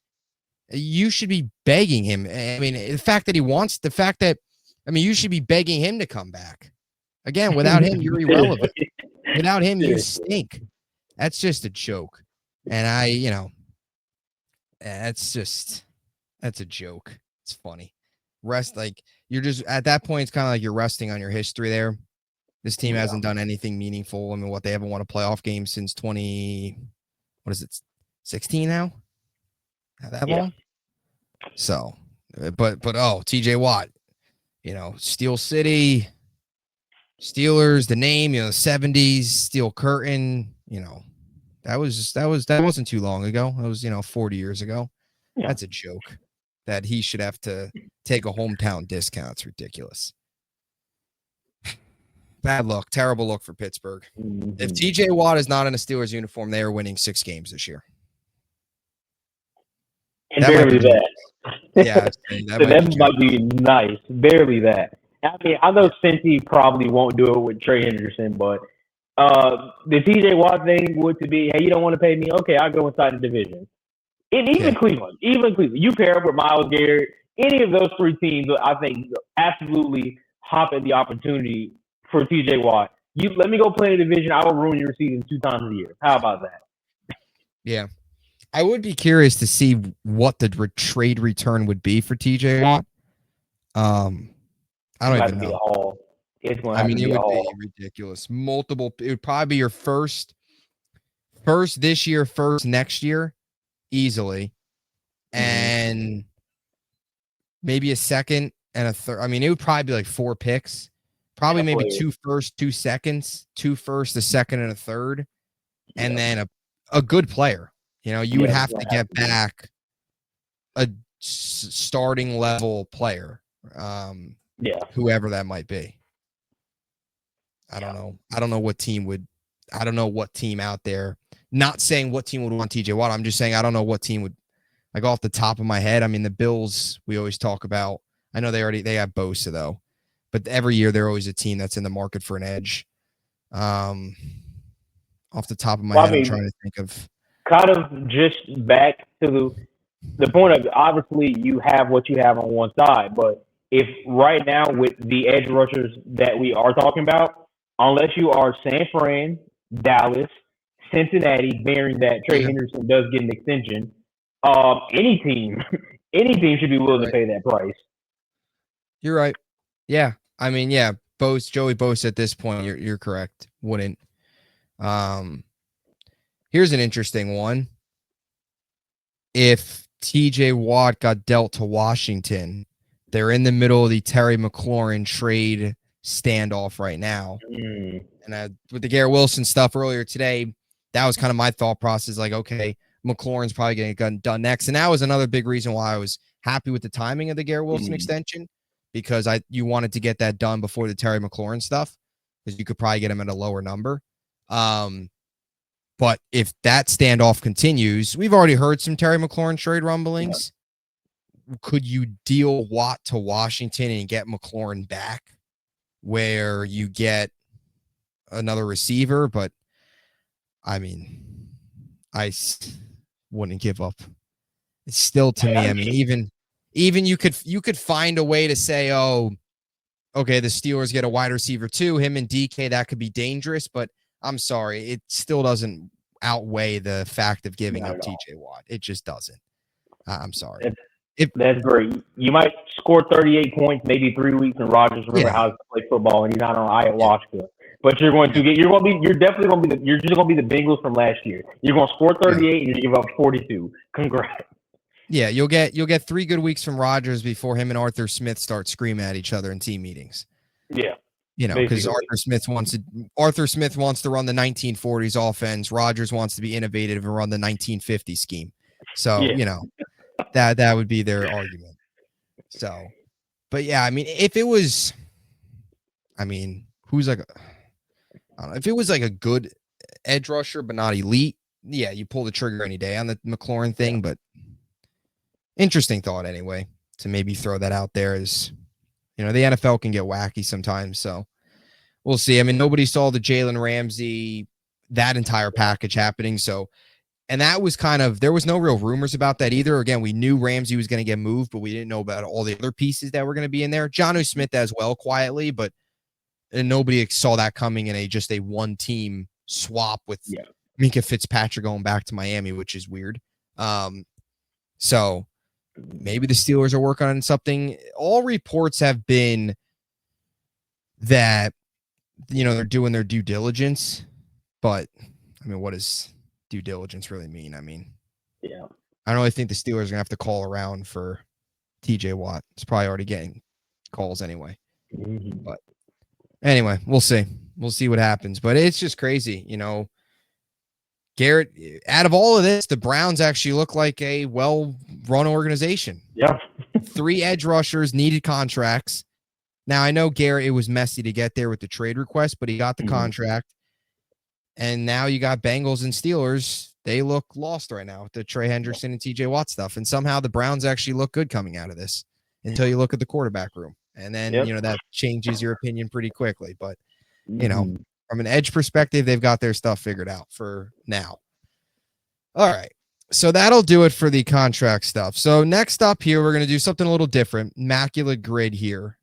You should be begging him. I mean, you should be begging him to come back. Again, without him, you're irrelevant. Without him, you stink. That's just a joke. And that's a joke. It's funny. You're just, at that point, it's kind of like you're resting on your history there. This team hasn't done anything meaningful. I mean, they haven't won a playoff game since 16 now? Not that long? So, but TJ Watt, Steel City, Steelers, the name, the 70s, Steel Curtain, that wasn't too long ago. That was, 40 years ago. Yeah. That's a joke that he should have to take a hometown discount. It's ridiculous. Bad look, terrible look for Pittsburgh. Mm-hmm. If TJ Watt is not in a Steelers uniform, they are winning 6 games this year. And barely that. Yeah, that might be nice. Barely that. I mean, I know Cincy probably won't do it with Trey Henderson, but the TJ Watt thing would to be, hey, you don't want to pay me? Okay, I'll go inside the division. And even Cleveland, you pair up with Myles Garrett, any of those 3 teams, I think absolutely hop at the opportunity for TJ Watt. You let me go play in the division. I will ruin your season 2 times a year. How about that? Yeah. I would be curious to see what the trade return would be for TJ Watt. I don't even know. It's going to be ridiculous. It would probably be your first this year, first next year, easily, and maybe a second and a third. I mean, it would probably be like 4 picks. Probably maybe 2 firsts, 2 seconds, 2 firsts, a second, and a third, and then a good player. You would have to get back a starting level player, whoever that might be. I don't know. I don't know what team out there. Not saying what team would want TJ Watt. I'm just saying I don't know what team would, like, off the top of my head. I mean, the Bills we always talk about. I know they have Bosa though, but every year they're always a team that's in the market for an edge. Off the top of my head, I'm trying to think of. Kind of just back to the point of, obviously you have what you have on one side, but if right now with the edge rushers that we are talking about, unless you are San Fran, Dallas, Cincinnati, bearing that Trey Henderson does get an extension, any team should be willing to pay that price. You're right. Yeah. I mean, yeah, Joey Bosa at this point, you're correct. Wouldn't. Here's an interesting one. If TJ Watt got dealt to Washington, they're in the middle of the Terry McLaurin trade standoff right now. And with the Garrett Wilson stuff earlier today, that was kind of my thought process. Like, okay, McLaurin's probably going to get done next. And that was another big reason why I was happy with the timing of the Garrett Wilson extension, because you wanted to get that done before the Terry McLaurin stuff, because you could probably get him at a lower number. But if that standoff continues, we've already heard some Terry McLaurin trade rumblings. Yeah. Could you deal Watt to Washington and get McLaurin back, where you get another receiver? But I mean, I wouldn't give up. It's still, to me, I mean, even you could find a way to say, oh, okay, the Steelers get a wide receiver too, him and DK, that could be dangerous, but I'm sorry, it still doesn't outweigh the fact of giving up TJ Watt. It just doesn't. I'm sorry. That's great. You might score 38 points, maybe 3 weeks, and Rodgers remember how to play football, and he's not on ayahuasca. But you're definitely going to be the Bengals from last year. You're going to score 38 and you give up 42. Congrats. Yeah, you'll get 3 good weeks from Rodgers before him and Arthur Smith start screaming at each other in team meetings. Yeah. Because Arthur Smith wants to run the 1940s offense. Rodgers wants to be innovative and run the 1950s scheme. So, That would be their argument. So, but yeah, I mean, if it was, I mean, who's like, I don't know, if it was like a good edge rusher but not elite, yeah, you pull the trigger any day on the McLaurin thing. But interesting thought anyway to maybe throw that out there as, the NFL can get wacky sometimes. So we'll see. I mean, nobody saw the Jalen Ramsey, that entire package happening. So, and that was there was no real rumors about that either. Again, we knew Ramsey was going to get moved, but we didn't know about all the other pieces that were going to be in there. Jonnu Smith as well, quietly, but nobody saw that coming in just a one-team swap with Minkah Fitzpatrick going back to Miami, which is weird. So maybe the Steelers are working on something. All reports have been that, they're doing their due diligence, but I mean, what does due diligence really mean? I mean, I don't really think the Steelers are gonna have to call around for TJ Watt. It's probably already getting calls anyway. But anyway, we'll see. We'll see what happens. But it's just crazy, Garrett, out of all of this, the Browns actually look like a well-run organization. Yeah. 3 edge rushers needed contracts. Now, I know Garrett, it was messy to get there with the trade request, but he got the contract. And now you got Bengals and Steelers. They look lost right now with the Trey Hendrickson and TJ Watt stuff. And somehow the Browns actually look good coming out of this until you look at the quarterback room. And then, that changes your opinion pretty quickly. But, from an edge perspective, they've got their stuff figured out for now. All right. So that'll do it for the contract stuff. So next up here, we're going to do something a little different. Immaculate grid here.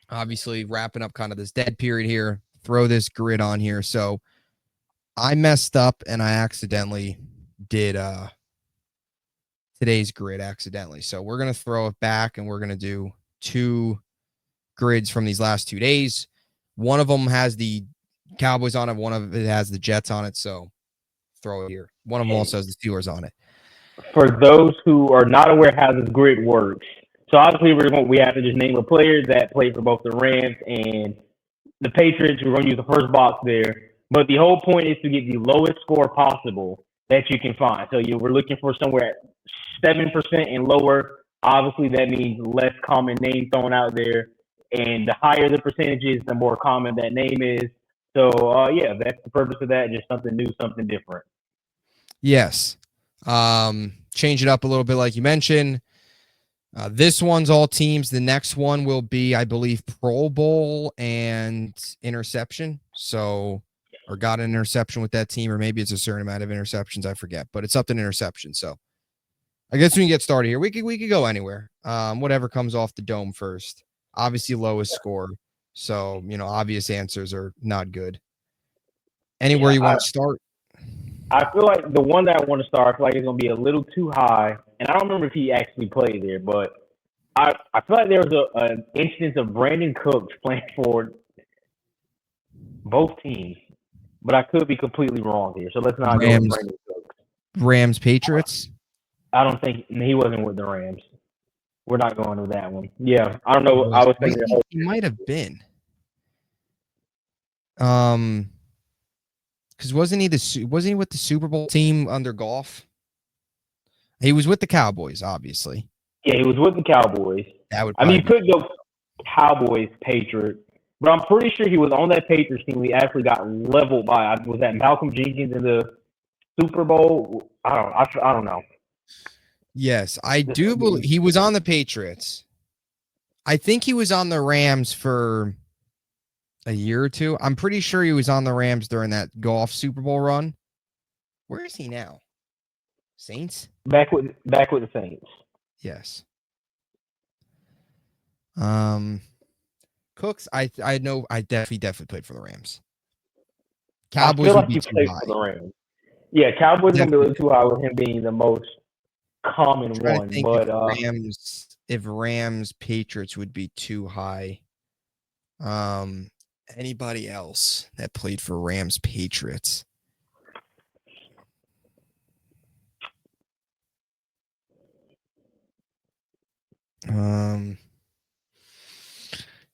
Obviously wrapping up kind of this dead period here. Throw this grid on here. So I messed up and I accidentally did today's grid accidentally. So we're going to throw it back and we're going to do 2 grids from these last 2 days. One of them has the Cowboys on it. One of it has the Jets on it. So throw it here. One of them also has the Steelers on it. For those who are not aware how this grid works, so obviously we have to just name a player that played for both the Rams and the Patriots. We're going to use the first box there. But the whole point is to get the lowest score possible that you can find. So we're looking for somewhere at 7% and lower. Obviously, that means less common name thrown out there. And the higher the percentages, the more common that name is. So, that's the purpose of that. Just something new, something different. Yes. Change it up a little bit like you mentioned. This one's all teams. The next one will be, I believe, Pro Bowl and interception. So, or got an interception with that team, or maybe it's a certain amount of interceptions. I forget, but it's something interception. So I guess we can get started here. We could go anywhere. Whatever comes off the dome first. Obviously, lowest score. So, obvious answers are not good. Anywhere you want to start? I feel like the one that I want to start, I feel like it's going to be a little too high. And I don't remember if he actually played there, but I feel like there was an instance of Brandon Cooks playing for both teams. But I could be completely wrong here. So let's not go with Brandon Cooks. Rams, Patriots? I don't think he wasn't with the Rams. We're not going with that one. Yeah, I don't know. I was thinking he might have been. Because wasn't he with the Super Bowl team under Goff? He was with the Cowboys, obviously. Yeah, he was with the Cowboys. You could go Cowboys, Patriots, but I'm pretty sure he was on that Patriots team. He actually got leveled by. Was that Malcolm Jenkins in the Super Bowl? I don't know. Yes, I do believe he was on the Patriots. I think he was on the Rams for a year or two. I'm pretty sure he was on the Rams during that Goff Super Bowl run. Where is he now? Saints? Back with the Saints. Yes. Cooks, I know I definitely played for the Rams. Cowboys would be too high. For the Rams. Yeah, Cowboys gonna be a little too high with him being the most common one. But if Rams Patriots would be too high. Anybody else that played for Rams Patriots? That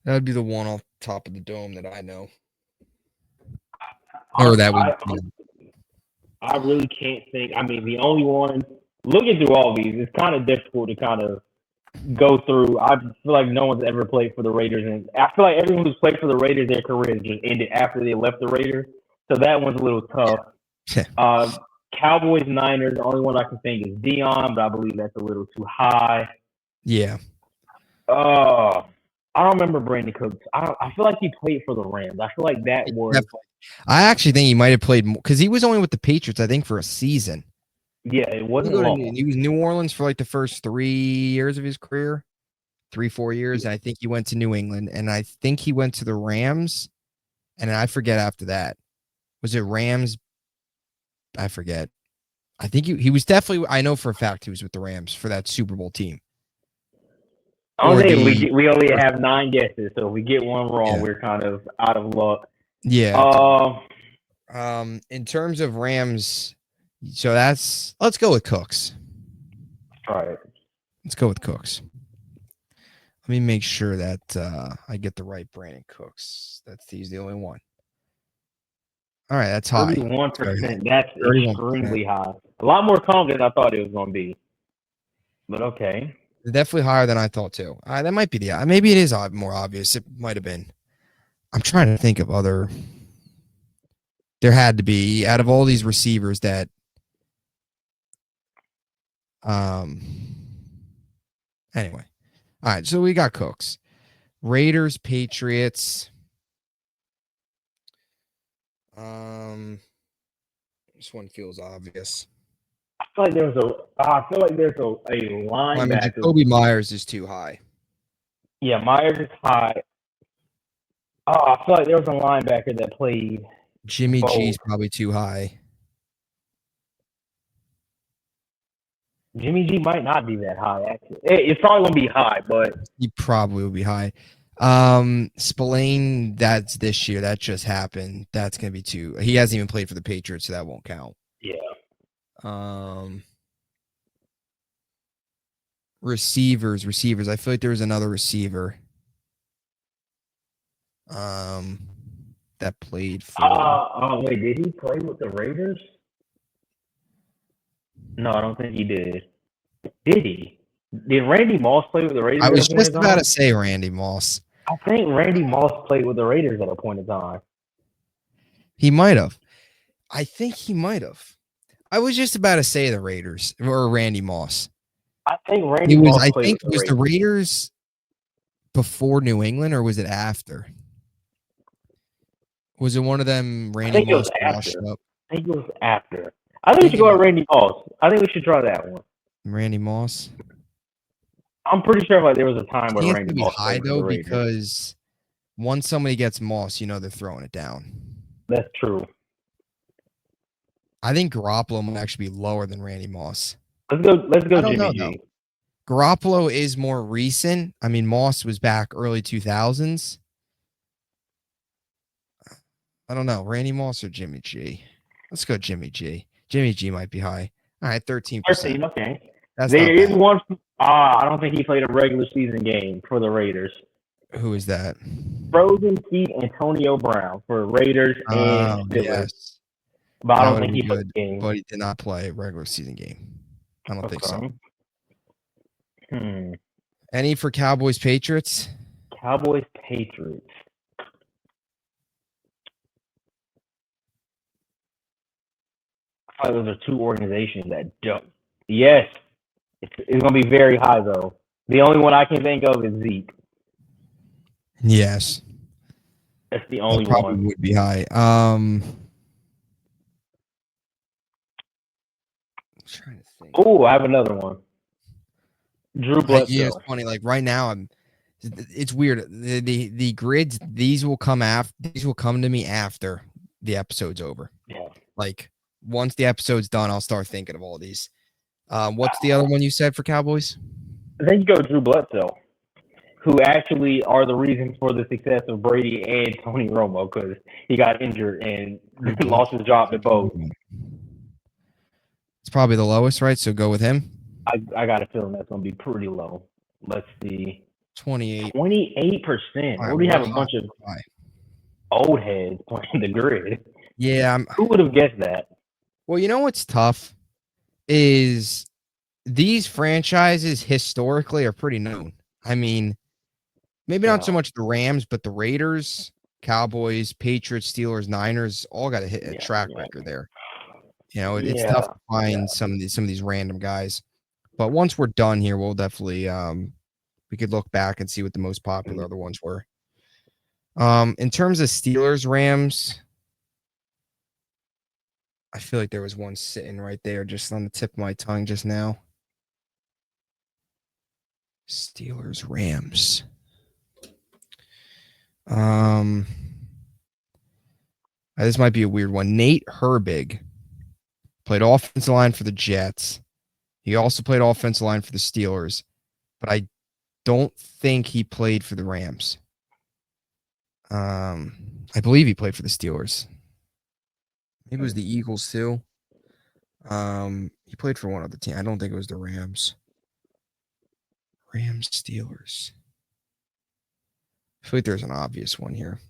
would be the one off top of the dome that I know. Or that would. I really can't think. I mean, the only one looking through all these, it's kind of difficult to kind of go through. I feel like no one's ever played for the Raiders, and I feel like everyone who's played for the Raiders, their career just ended after they left the Raiders. So that one's a little tough. Cowboys, Niners, the only one I can think is Dion, but I believe that's a little too high. Yeah. I don't remember Brandon Cooks. I feel like he played for the Rams. I feel like that was. Definitely. I actually think he might have played more because he was only with the Patriots, I think, for a season. Yeah, it wasn't long. He was New Orleans for like the first 3 years of his career, 3-4 years. And I think he went to New England, and I think he went to the Rams, and I forget after that. Was it Rams? I forget. I think he was definitely. I know for a fact he was with the Rams for that Super Bowl team. We only have 9 guesses, so if we get one wrong, we're kind of out of luck. Yeah. In terms of Rams, so let's go with Cooks. All right. Let's go with Cooks. Let me make sure that I get the right Brandon Cooks. He's the only one. All right, that's high. 31%. That's extremely high. A lot more confident than I thought it was going to be. But okay. Definitely higher than I thought too. That might be maybe it is more obvious. It might have been. I'm trying to think of other. There had to be out of all these receivers that. Anyway, all right. So we got Cooks, Raiders, Patriots. This one feels obvious. I feel like there's a linebacker. I mean, Jacoby Myers is too high. Yeah, Myers is high. I feel like there was a linebacker that played. Jimmy G is probably too high. Jimmy G might not be that high, actually. It's probably going to be high, but... He probably will be high. Spillane, that's this year. That just happened. That's going to be too... He hasn't even played for the Patriots, so that won't count. Yeah. Receivers. I feel like there was another receiver that played for... wait, did he play with the Raiders? No, I don't think he did. Did he? Did Randy Moss play with the Raiders? I was just about to say Randy Moss. I think Randy Moss played with the Raiders at a point in time. He might have. I think he might have. I was just about to say the Raiders or Randy Moss. I think Randy Moss played with the Raiders. Was the Raiders before New England or was it after? Was it one of them Randy Moss washed up? I think it was after. I think we should go with Randy Moss. I think we should try that one. Randy Moss. I'm pretty sure like there was a time where Randy Moss high though because once somebody gets Moss, you know they're throwing it down. That's true. I think Garoppolo might actually be lower than Randy Moss. Let's go Jimmy G. Garoppolo is more recent. I mean, Moss was back early 2000s. I don't know. Randy Moss or Jimmy G? Let's go Jimmy G. Jimmy G might be high. All right, 13%. 13, okay. There is one. I don't think he played a regular season game for the Raiders. Who is that? Frozen Feet Antonio Brown for Raiders and Steelers. Yes. But I don't think he played the game. But he did not play a regular season game. I don't think so. Any for Cowboys Patriots? Cowboys Patriots. I feel like those are two organizations that don't. Yes. It's going to be very high, though. The only one I can think of is Zeke. Yes. That's the only that probably one. Would be high. I'm trying to think. Oh, I have another one. Drew Bledsoe. Yeah, it's funny. Like right now, it's weird. The grids, these will come to me after the episode's over. Yeah. Like once the episode's done, I'll start thinking of all these. What's the other one you said for Cowboys? I think you go Drew Bledsoe, who actually are the reasons for the success of Brady and Tony Romo because he got injured and lost his job at both. It's probably the lowest, right? So go with him. I got a feeling that's going to be pretty low. Let's see. 28%. 28%. Right, we have a bunch of old heads playing the grid. Yeah. Who would have guessed that? Well, you know what's tough is these franchises historically are pretty known. I mean, maybe not so much the Rams, but the Raiders, Cowboys, Patriots, Steelers, Niners all got a track record there. You know, it's tough to find some of these random guys. But once we're done here, we'll definitely we could look back and see what the most popular other ones were. In terms of Steelers, Rams, I feel like there was one sitting right there just on the tip of my tongue just now. Steelers, Rams. This might be a weird one. Nate Herbig played offensive line for the Jets. He also played offensive line for the Steelers, but I don't think he played for the Rams. I believe he played for the Steelers. Maybe it was the Eagles too. He played for one other team. I don't think it was the Rams. Rams, Steelers. I feel like there's an obvious one here.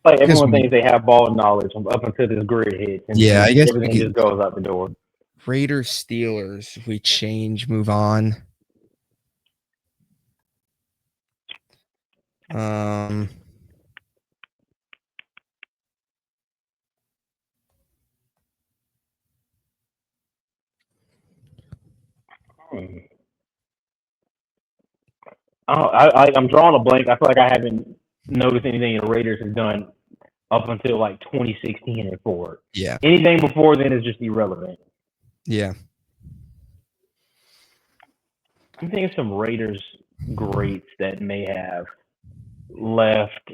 Like everyone thinks they have ball knowledge up until this grid hits. And I guess everything just goes out the door. Raiders, Steelers. If we change, move on. I I'm drawing a blank. I feel like I haven't noticed anything the Raiders have done up until like 2016 and forward. Yeah. Anything before then is just irrelevant. Yeah. I'm thinking some Raiders greats that may have left.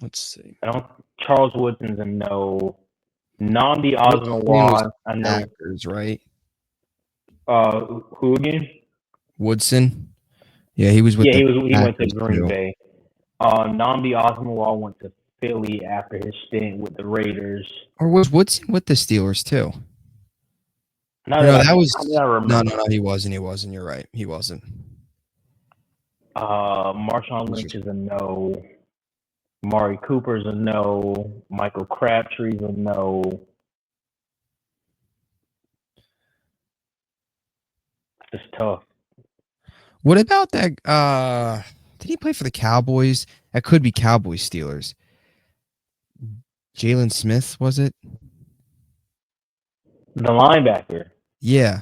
Let's see. Charles Woodson's a no. Nnamdi Asomugha, I know. Packers, right? Who again? Woodson. Yeah, he was with. Yeah, he went to Green Bay. Nnamdi Asomugha went to Philly after his stint with the Raiders. Or was Woodson with the Steelers too? No, he wasn't. You're right. He wasn't. Marshawn Lynch is a no. Mari Cooper's a no. Michael Crabtree's a no. It's tough. What about that? Did he play for the Cowboys? That could be Cowboys Steelers. Jalen Smith, was it? The linebacker. Yeah.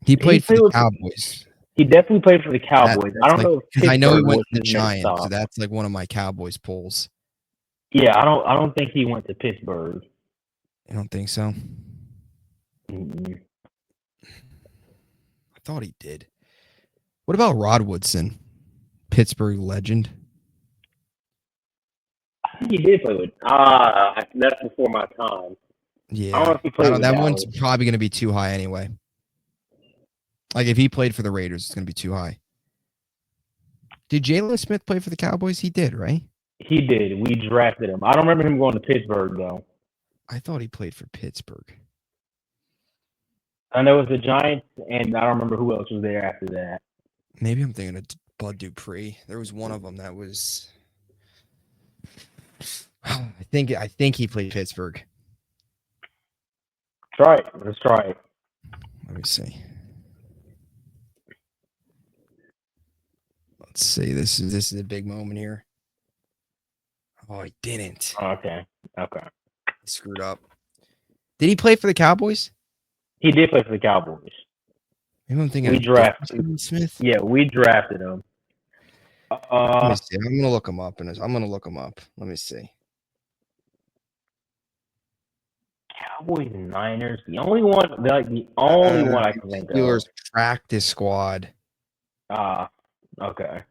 He played for the Cowboys. He definitely played for the Cowboys. I don't know if I know he went to the Giants, so that's like one of my Cowboys polls. Yeah, I don't think he went to Pittsburgh. I don't think so. Mm-hmm. I thought he did. What about Rod Woodson, Pittsburgh legend? I think he did play with. That's before my time. Yeah, I don't know if he played with that one's probably going to be too high anyway. Like if he played for the Raiders, it's going to be too high. Did Jalen Smith play for the Cowboys? He did, right? He did. We drafted him. I don't remember him going to Pittsburgh though. I thought he played for Pittsburgh. I know it was the Giants, and I don't remember who else was there after that. Maybe I'm thinking of Bud Dupree. There was one of them that was. I think he played Pittsburgh. Let's try it. Let me see. Let's see. This is a big moment here. Oh, he didn't. Okay. I screwed up. Did he play for the Cowboys? He did play for the Cowboys. Maybe I'm thinking we drafted Smith. Yeah, we drafted him. Let me see. I'm gonna look him up, Let me see. Cowboys and Niners. The only one I can think of. Steelers practice squad. Okay.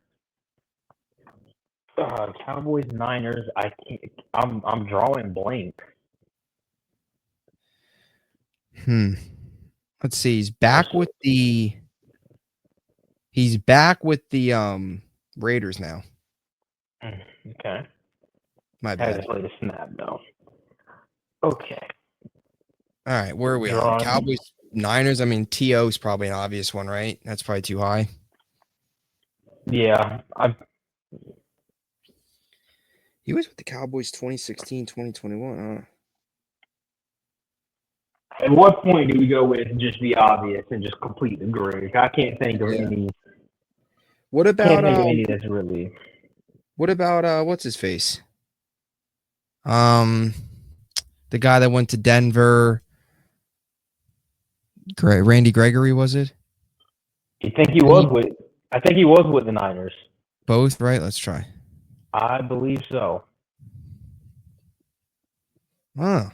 Cowboys, Niners. I'm drawing blank. Let's see. He's back with the Raiders now. Okay. My bad. Hasn't played a snap though. Okay. All right, where are we on? Niners. I mean, T.O. is probably an obvious one, right? That's probably too high. Yeah, He was with the Cowboys 2016, 2021. at what point do we go with just the obvious and just complete the grid? I can't think of Yeah. any. What Can't about think of any that's really. what's his face? The guy that went to Denver. Randy Gregory, was it? I think he was with the Niners. Both, right? Let's try. I believe so. Oh,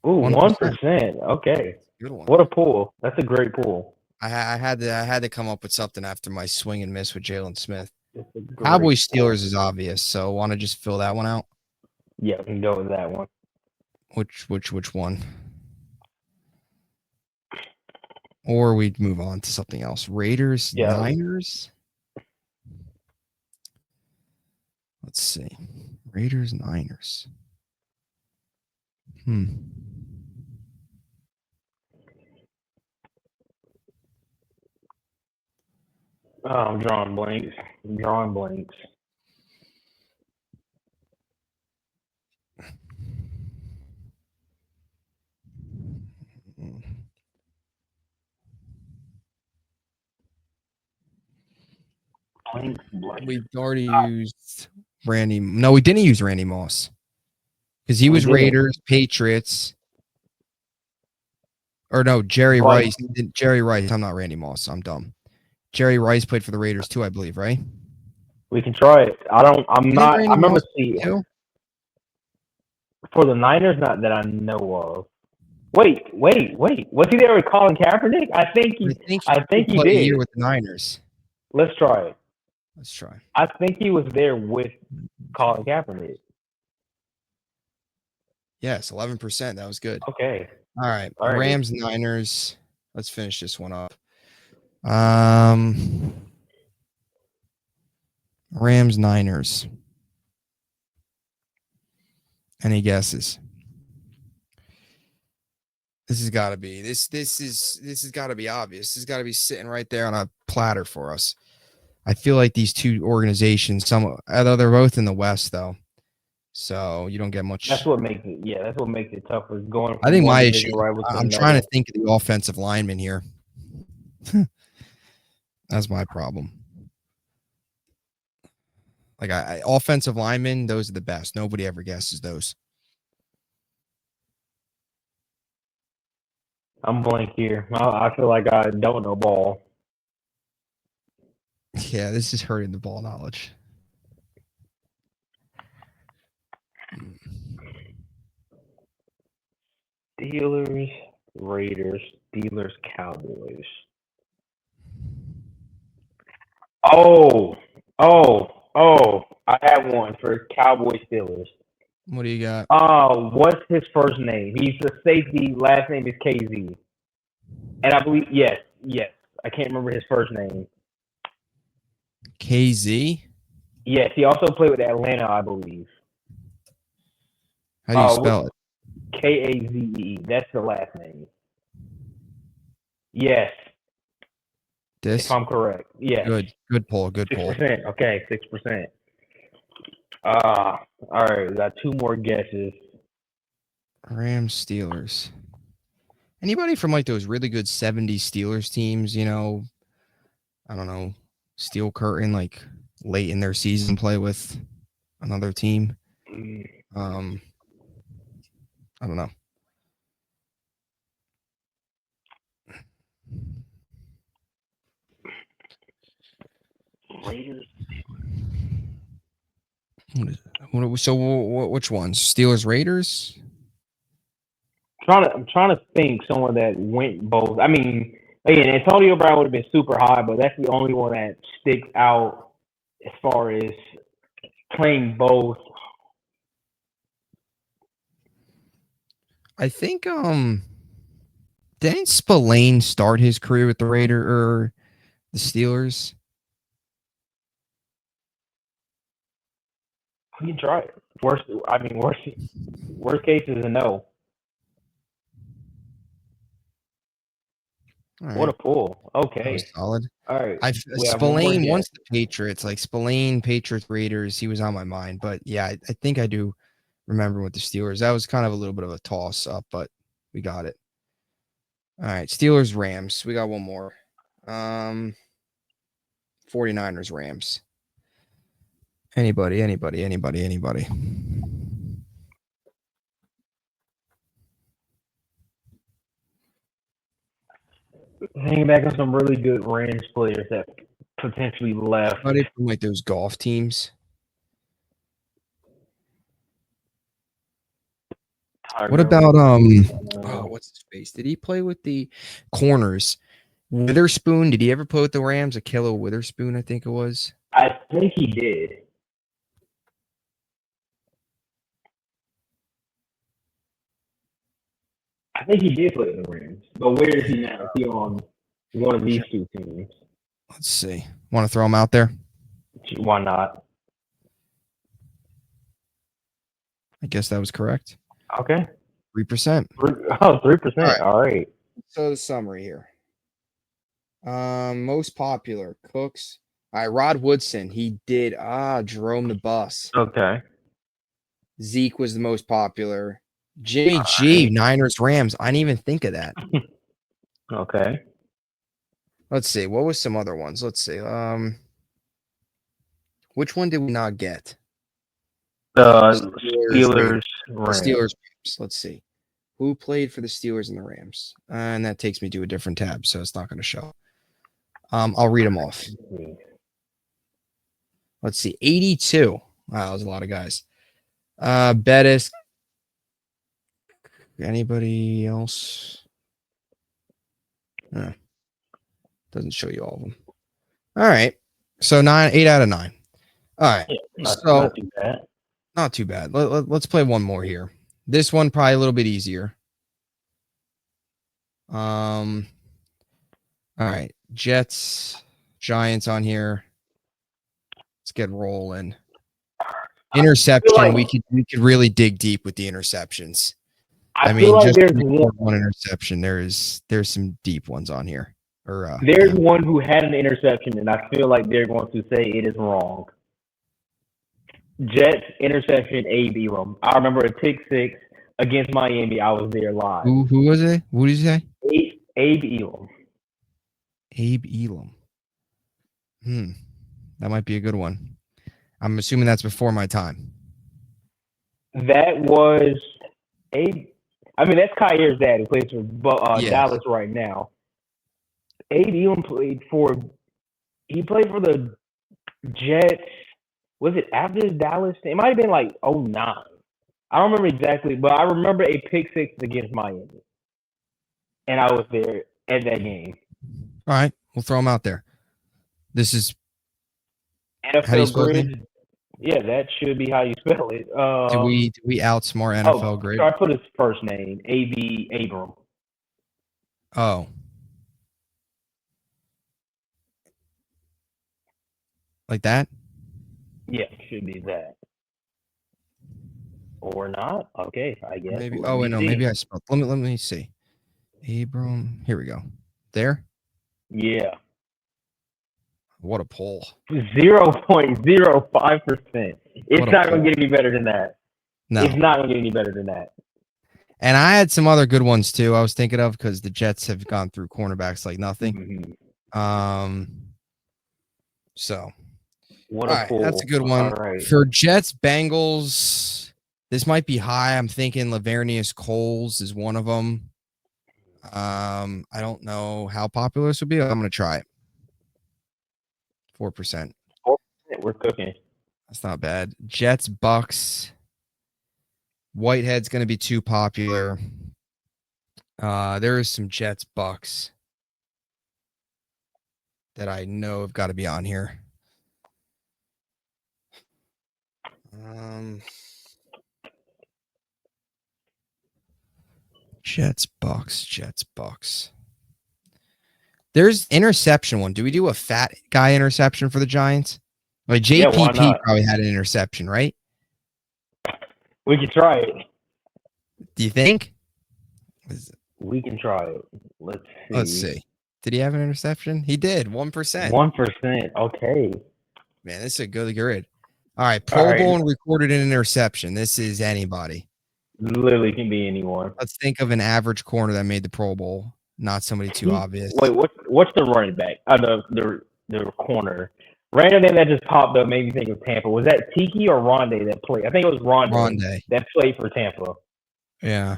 Ooh, 1%. 1%. Okay. Good one. What a pool. That's a great pool. I had to come up with something after my swing and miss with Jalen Smith. It's a great Cowboys pool. Steelers is obvious, so want to just fill that one out. Yeah, we can go with that one. Which one? Or we'd move on to something else. Raiders, Yeah. Niners. Let's see. Raiders, Niners. Oh, I'm drawing blanks. Blanks. We've already used Randy. No, we didn't use Randy Moss because he was Raiders, Patriots. Or no, Jerry Rice. Jerry Rice. I'm not Randy Moss. I'm dumb. Jerry Rice played for the Raiders too, I believe, right? We can try it. I remember seeing for the Niners, not that I know of. Wait. Was he there with Colin Kaepernick? I think he did. A year with the Niners. Let's try it. Let's try. I think he was there with Colin Kaepernick. Yes, 11%. That was good. Okay. All right. Rams, Niners. Let's finish this one up. Rams, Niners. Any guesses? This has got to be this has got to be obvious. This has got to be sitting right there on a platter for us. I feel like these two organizations, although they're both in the West, though, so you don't get much. That's what makes it. Yeah, that's what makes it tougher. Going. I think my issue. I'm trying to think of the offensive lineman here. That's my problem. Like offensive linemen, those are the best. Nobody ever guesses those. I'm blank here. I feel like I don't know ball. Yeah, this is hurting the ball knowledge. Steelers, Raiders, Steelers, Cowboys. Oh! I have one for Cowboys Steelers. What do you got? What's his first name? He's a safety. Last name is KZ. And I believe, yes. I can't remember his first name. KZ? Yes, he also played with Atlanta, I believe. How do you spell it? Kaze. That's the last name. Yes. This? If I'm correct. Yes. Good poll. 6%. Okay, 6%. All right, we got two more guesses. Rams, Steelers. Anybody from like those really good 70s Steelers teams, I don't know, Steel Curtain, like late in their season play with another team? I don't know. Raiders. So which ones? Steelers, Raiders? I'm trying to think someone that went both. I mean, again, Antonio Brown would have been super high, but that's the only one that sticks out as far as playing both. I think didn't Spillane start his career with the Raiders or the Steelers? We can try it. Worst case is a no. All What a right. pull. That was Okay. solid. All right. We have one more Spillane, guess. once the Patriots, like Spillane, Patriots, Raiders, he was on my mind. But yeah, I think I do remember with the Steelers. That was kind of a little bit of a toss up, but we got it. All right. Steelers, Rams. We got one more. 49ers, Rams. Anybody. Hanging back on some really good Rams players that potentially left. Anybody from like those golf teams? What about what's his face? Did he play with the corners? Witherspoon? Did he ever play with the Rams? Akilla Witherspoon, I think it was. I think he did. I think he did play in the Rams. But where is he now? Is he on one of these two teams? Let's see. Want to throw him out there? Why not? I guess that was correct. Okay. 3%. Oh, 3%. All right. So the summary here. Most popular Cooks. All right, Rod Woodson. He did Jerome the Bus. Okay. Zeke was the most popular. Jimmy G, Niners, Rams. I didn't even think of that. Okay. Let's see. What was some other ones? Let's see. Which one did we not get? Steelers, Rams. Steelers, Rams. Let's see. Who played for the Steelers and the Rams? And that takes me to a different tab, so it's not going to show. I'll read them off. Let's see. 82. Wow, that was a lot of guys. Bettis. Anybody else? Doesn't show you all of them. All right. So 8 out of 9. All right. Yeah, not too bad. Not too bad. Let's play one more here. This one probably a little bit easier. All right. Jets, Giants on here. Let's get rolling. Interception. We could really dig deep with the interceptions. I mean, like just there's one interception. There's some deep ones on here. There's one who had an interception, and I feel like they're going to say it is wrong. Jets interception, Abe Elam. I remember a pick six against Miami. I was there live. Who was it? What did you say? Abe Elam. Abe Elam. That might be a good one. I'm assuming that's before my time. That was Abe. I mean, that's Kyer's dad who plays for Dallas right now. Abe Elam played for the Jets. Was it after Dallas? It might have been like 2009. I don't remember exactly, but I remember a pick six against Miami. And I was there at that game. All right. We'll throw them out there. This is NFL grid. Yeah, that should be how you spell it. Do we outsmart NFL grid? So I put his first name, A.B. Abram. Oh. Like that? Yeah, should be that. Or not? Okay, I guess. Maybe. Oh wait, no. Maybe I spelled. Let me see. Abram. Here we go. There. Yeah. What a poll. 0.05%. It's not going to get any better than that. No. It's not going to get any better than that. And I had some other good ones too. I was thinking of because the Jets have gone through cornerbacks like nothing. Mm-hmm. So. What all right, that's a good one. Right. For Jets, Bengals, this might be high. I'm thinking Lavernius Coles is one of them. I don't know how popular this would be. I'm going to try it. 4%. We're cooking. That's not bad. Jets, Bucks. Whitehead's going to be too popular. There is some Jets, Bucks that I know have got to be on here. Jets, Bucks. There's interception one. Do we do a fat guy interception for the Giants? Like JPP probably had an interception, right? We can try it. Do you think? We can try it. Let's see. Did he have an interception? He did. 1%. 1%. Okay. Man, this is a good grid. All right, All Pro right. Bowl and recorded an interception. This is anybody. Literally can be anyone. Let's think of an average corner that made the Pro Bowl. Not somebody too obvious. Wait, what's the running back? The corner. Random name that just popped up made me think of Tampa. Was that Tiki or Rondé that played? I think it was Rondé that played for Tampa. Yeah.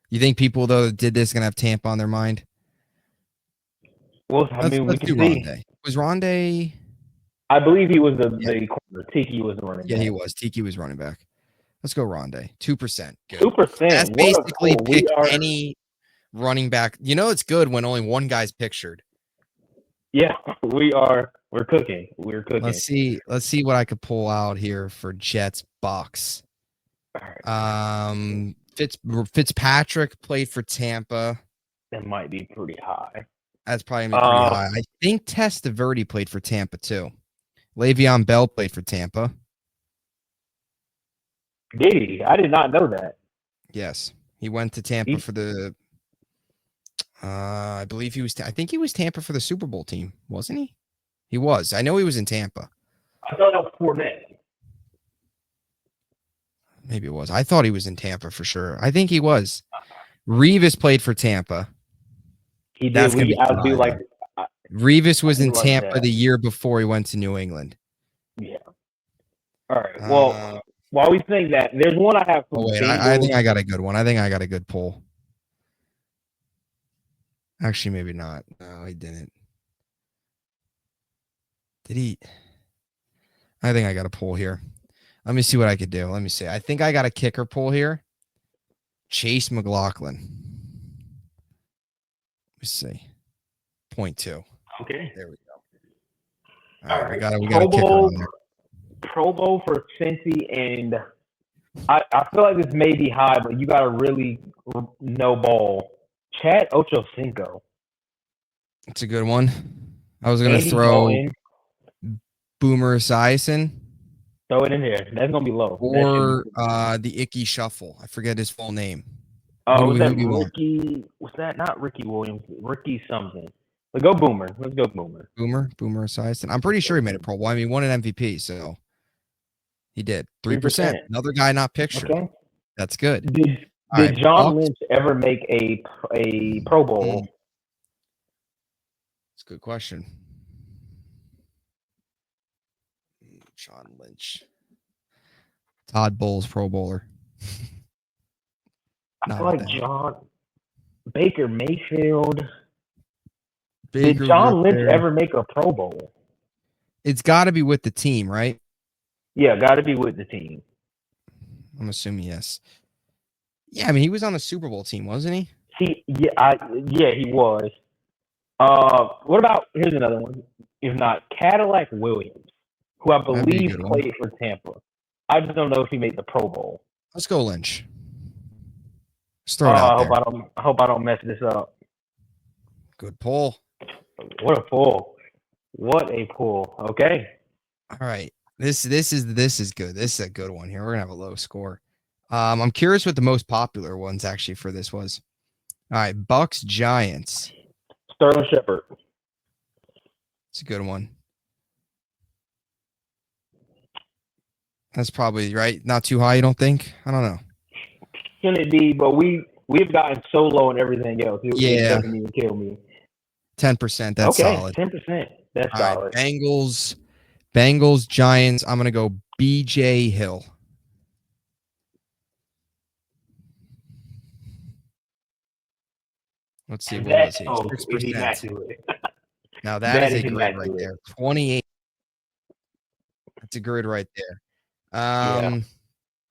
You think people though that did this gonna have Tampa on their mind? Well, I mean, we can see. Rondé. Was Rondé? I believe he was the corner. Tiki was the running back. Yeah, he was. Tiki was running back. Let's go Rondé. 2%. 2%. That's basically pick any running back. You know it's good when only one guy's pictured. Yeah, we're cooking. We're cooking. Let's see what I could pull out here for Jets Bucks. Fitzpatrick played for Tampa. That might be pretty high. That's probably gonna be pretty high. I think Testaverde played for Tampa too. Le'Veon Bell played for Tampa. Did he? I did not know that. Yes, he went to Tampa for the. I believe he was. I think he was Tampa for the Super Bowl team, wasn't he? He was. I know he was in Tampa. I thought that was Fournette. Maybe it was. I thought he was in Tampa for sure. I think he was. Revis played for Tampa. He did. Revis was in Tampa the year before he went to New England. Yeah. All right. Well, while we think that, there's one I have. I think I got a good one. I think I got a good pull. Actually, maybe not. No, he didn't. Did he? I think I got a pull here. Let me see what I could do. Let me see. I think I got a kicker pull here. Chase McLaughlin. Let's see. 0.2. Okay. There we go. All right. We got a kicker on there. Pro Bowl for Cincy, and I feel like this may be high, but you got to really know ball. Chad Ochocinco. It's a good one. I was going to throw Boomer Esiason. Throw it in there. That's going to be low. Or the Icky Shuffle. I forget his full name. Was that Ricky? Was that not Ricky Williams? Ricky something. Let's go Boomer. Let's go Boomer. Boomer Esiason. I'm pretty sure he made a Pro Bowl. I mean, he won an MVP, so he did. 3%. Another guy not pictured. Okay. That's good. Did John Lynch ever make a Pro Bowl? That's a good question. John Lynch. Todd Bowles, Pro Bowler. I feel like John Baker Mayfield. Did John Lynch ever make a Pro Bowl? It's got to be with the team, right? Yeah, got to be with the team. I'm assuming yes. Yeah, I mean, he was on the Super Bowl team, wasn't he? He was. What about, here's another one. If not, Cadillac Williams, who I believe played for Tampa. I just don't know if he made the Pro Bowl. Let's go Lynch. Let's throw it out there. I hope I don't mess this up. Good pull. What a pull. What a pull. Okay. All right. This is good. This is a good one here. We're gonna have a low score. I'm curious what the most popular ones actually for this was. All right, Bucks Giants. Sterling Shepard. It's a good one. That's probably right. Not too high, you don't think? I don't know. Can it be? But we've gotten so low and everything else. It doesn't even kill me. 10%. That's solid. 10%. That's solid. Right, Bengals, Giants. I'm gonna go BJ Hill. Let's see. What was he? 6%. Now that is a grid right there. 28. That's a grid right there. All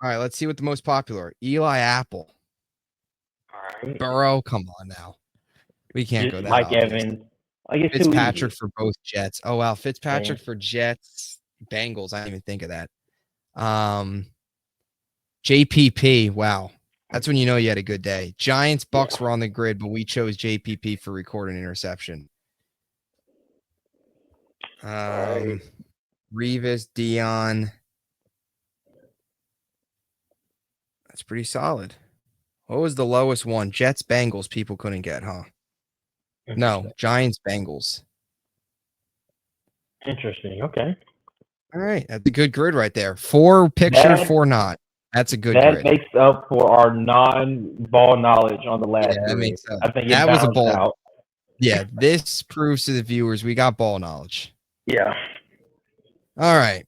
right, let's see what the most popular. Eli Apple. All right. Burrow, come on now. We can't go that Mike Evans. Fitzpatrick for both Jets. Oh, wow. Fitzpatrick for Jets. Bengals. I didn't even think of that. JPP. Wow. That's when you know you had a good day. Giants, Bucks were on the grid, but we chose JPP for recording interception. Revis, Dion. That's pretty solid. What was the lowest one? Jets, Bengals, people couldn't get, huh? No, Giants Bengals. Interesting. Okay. All right, that's a good grid right there. 4 pictured, 4 not. That's a good That grid. makes up for our non-ball knowledge on the last Yeah, that grid. makes sense. I think it That was a balanced bold. out. Yeah, this proves to the viewers we got ball knowledge. Yeah. All right,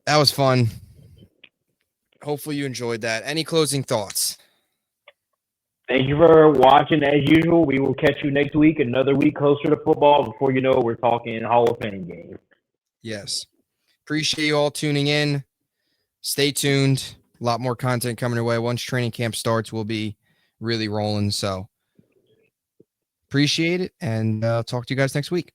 that was fun. Hopefully you enjoyed that. Any closing thoughts? Thank you for watching as usual. We will catch you next week, another week closer to football. Before you know, we're talking Hall of Fame games. Yes. Appreciate you all tuning in. Stay tuned. A lot more content coming your way. Once training camp starts, we'll be really rolling. So appreciate it. And talk to you guys next week.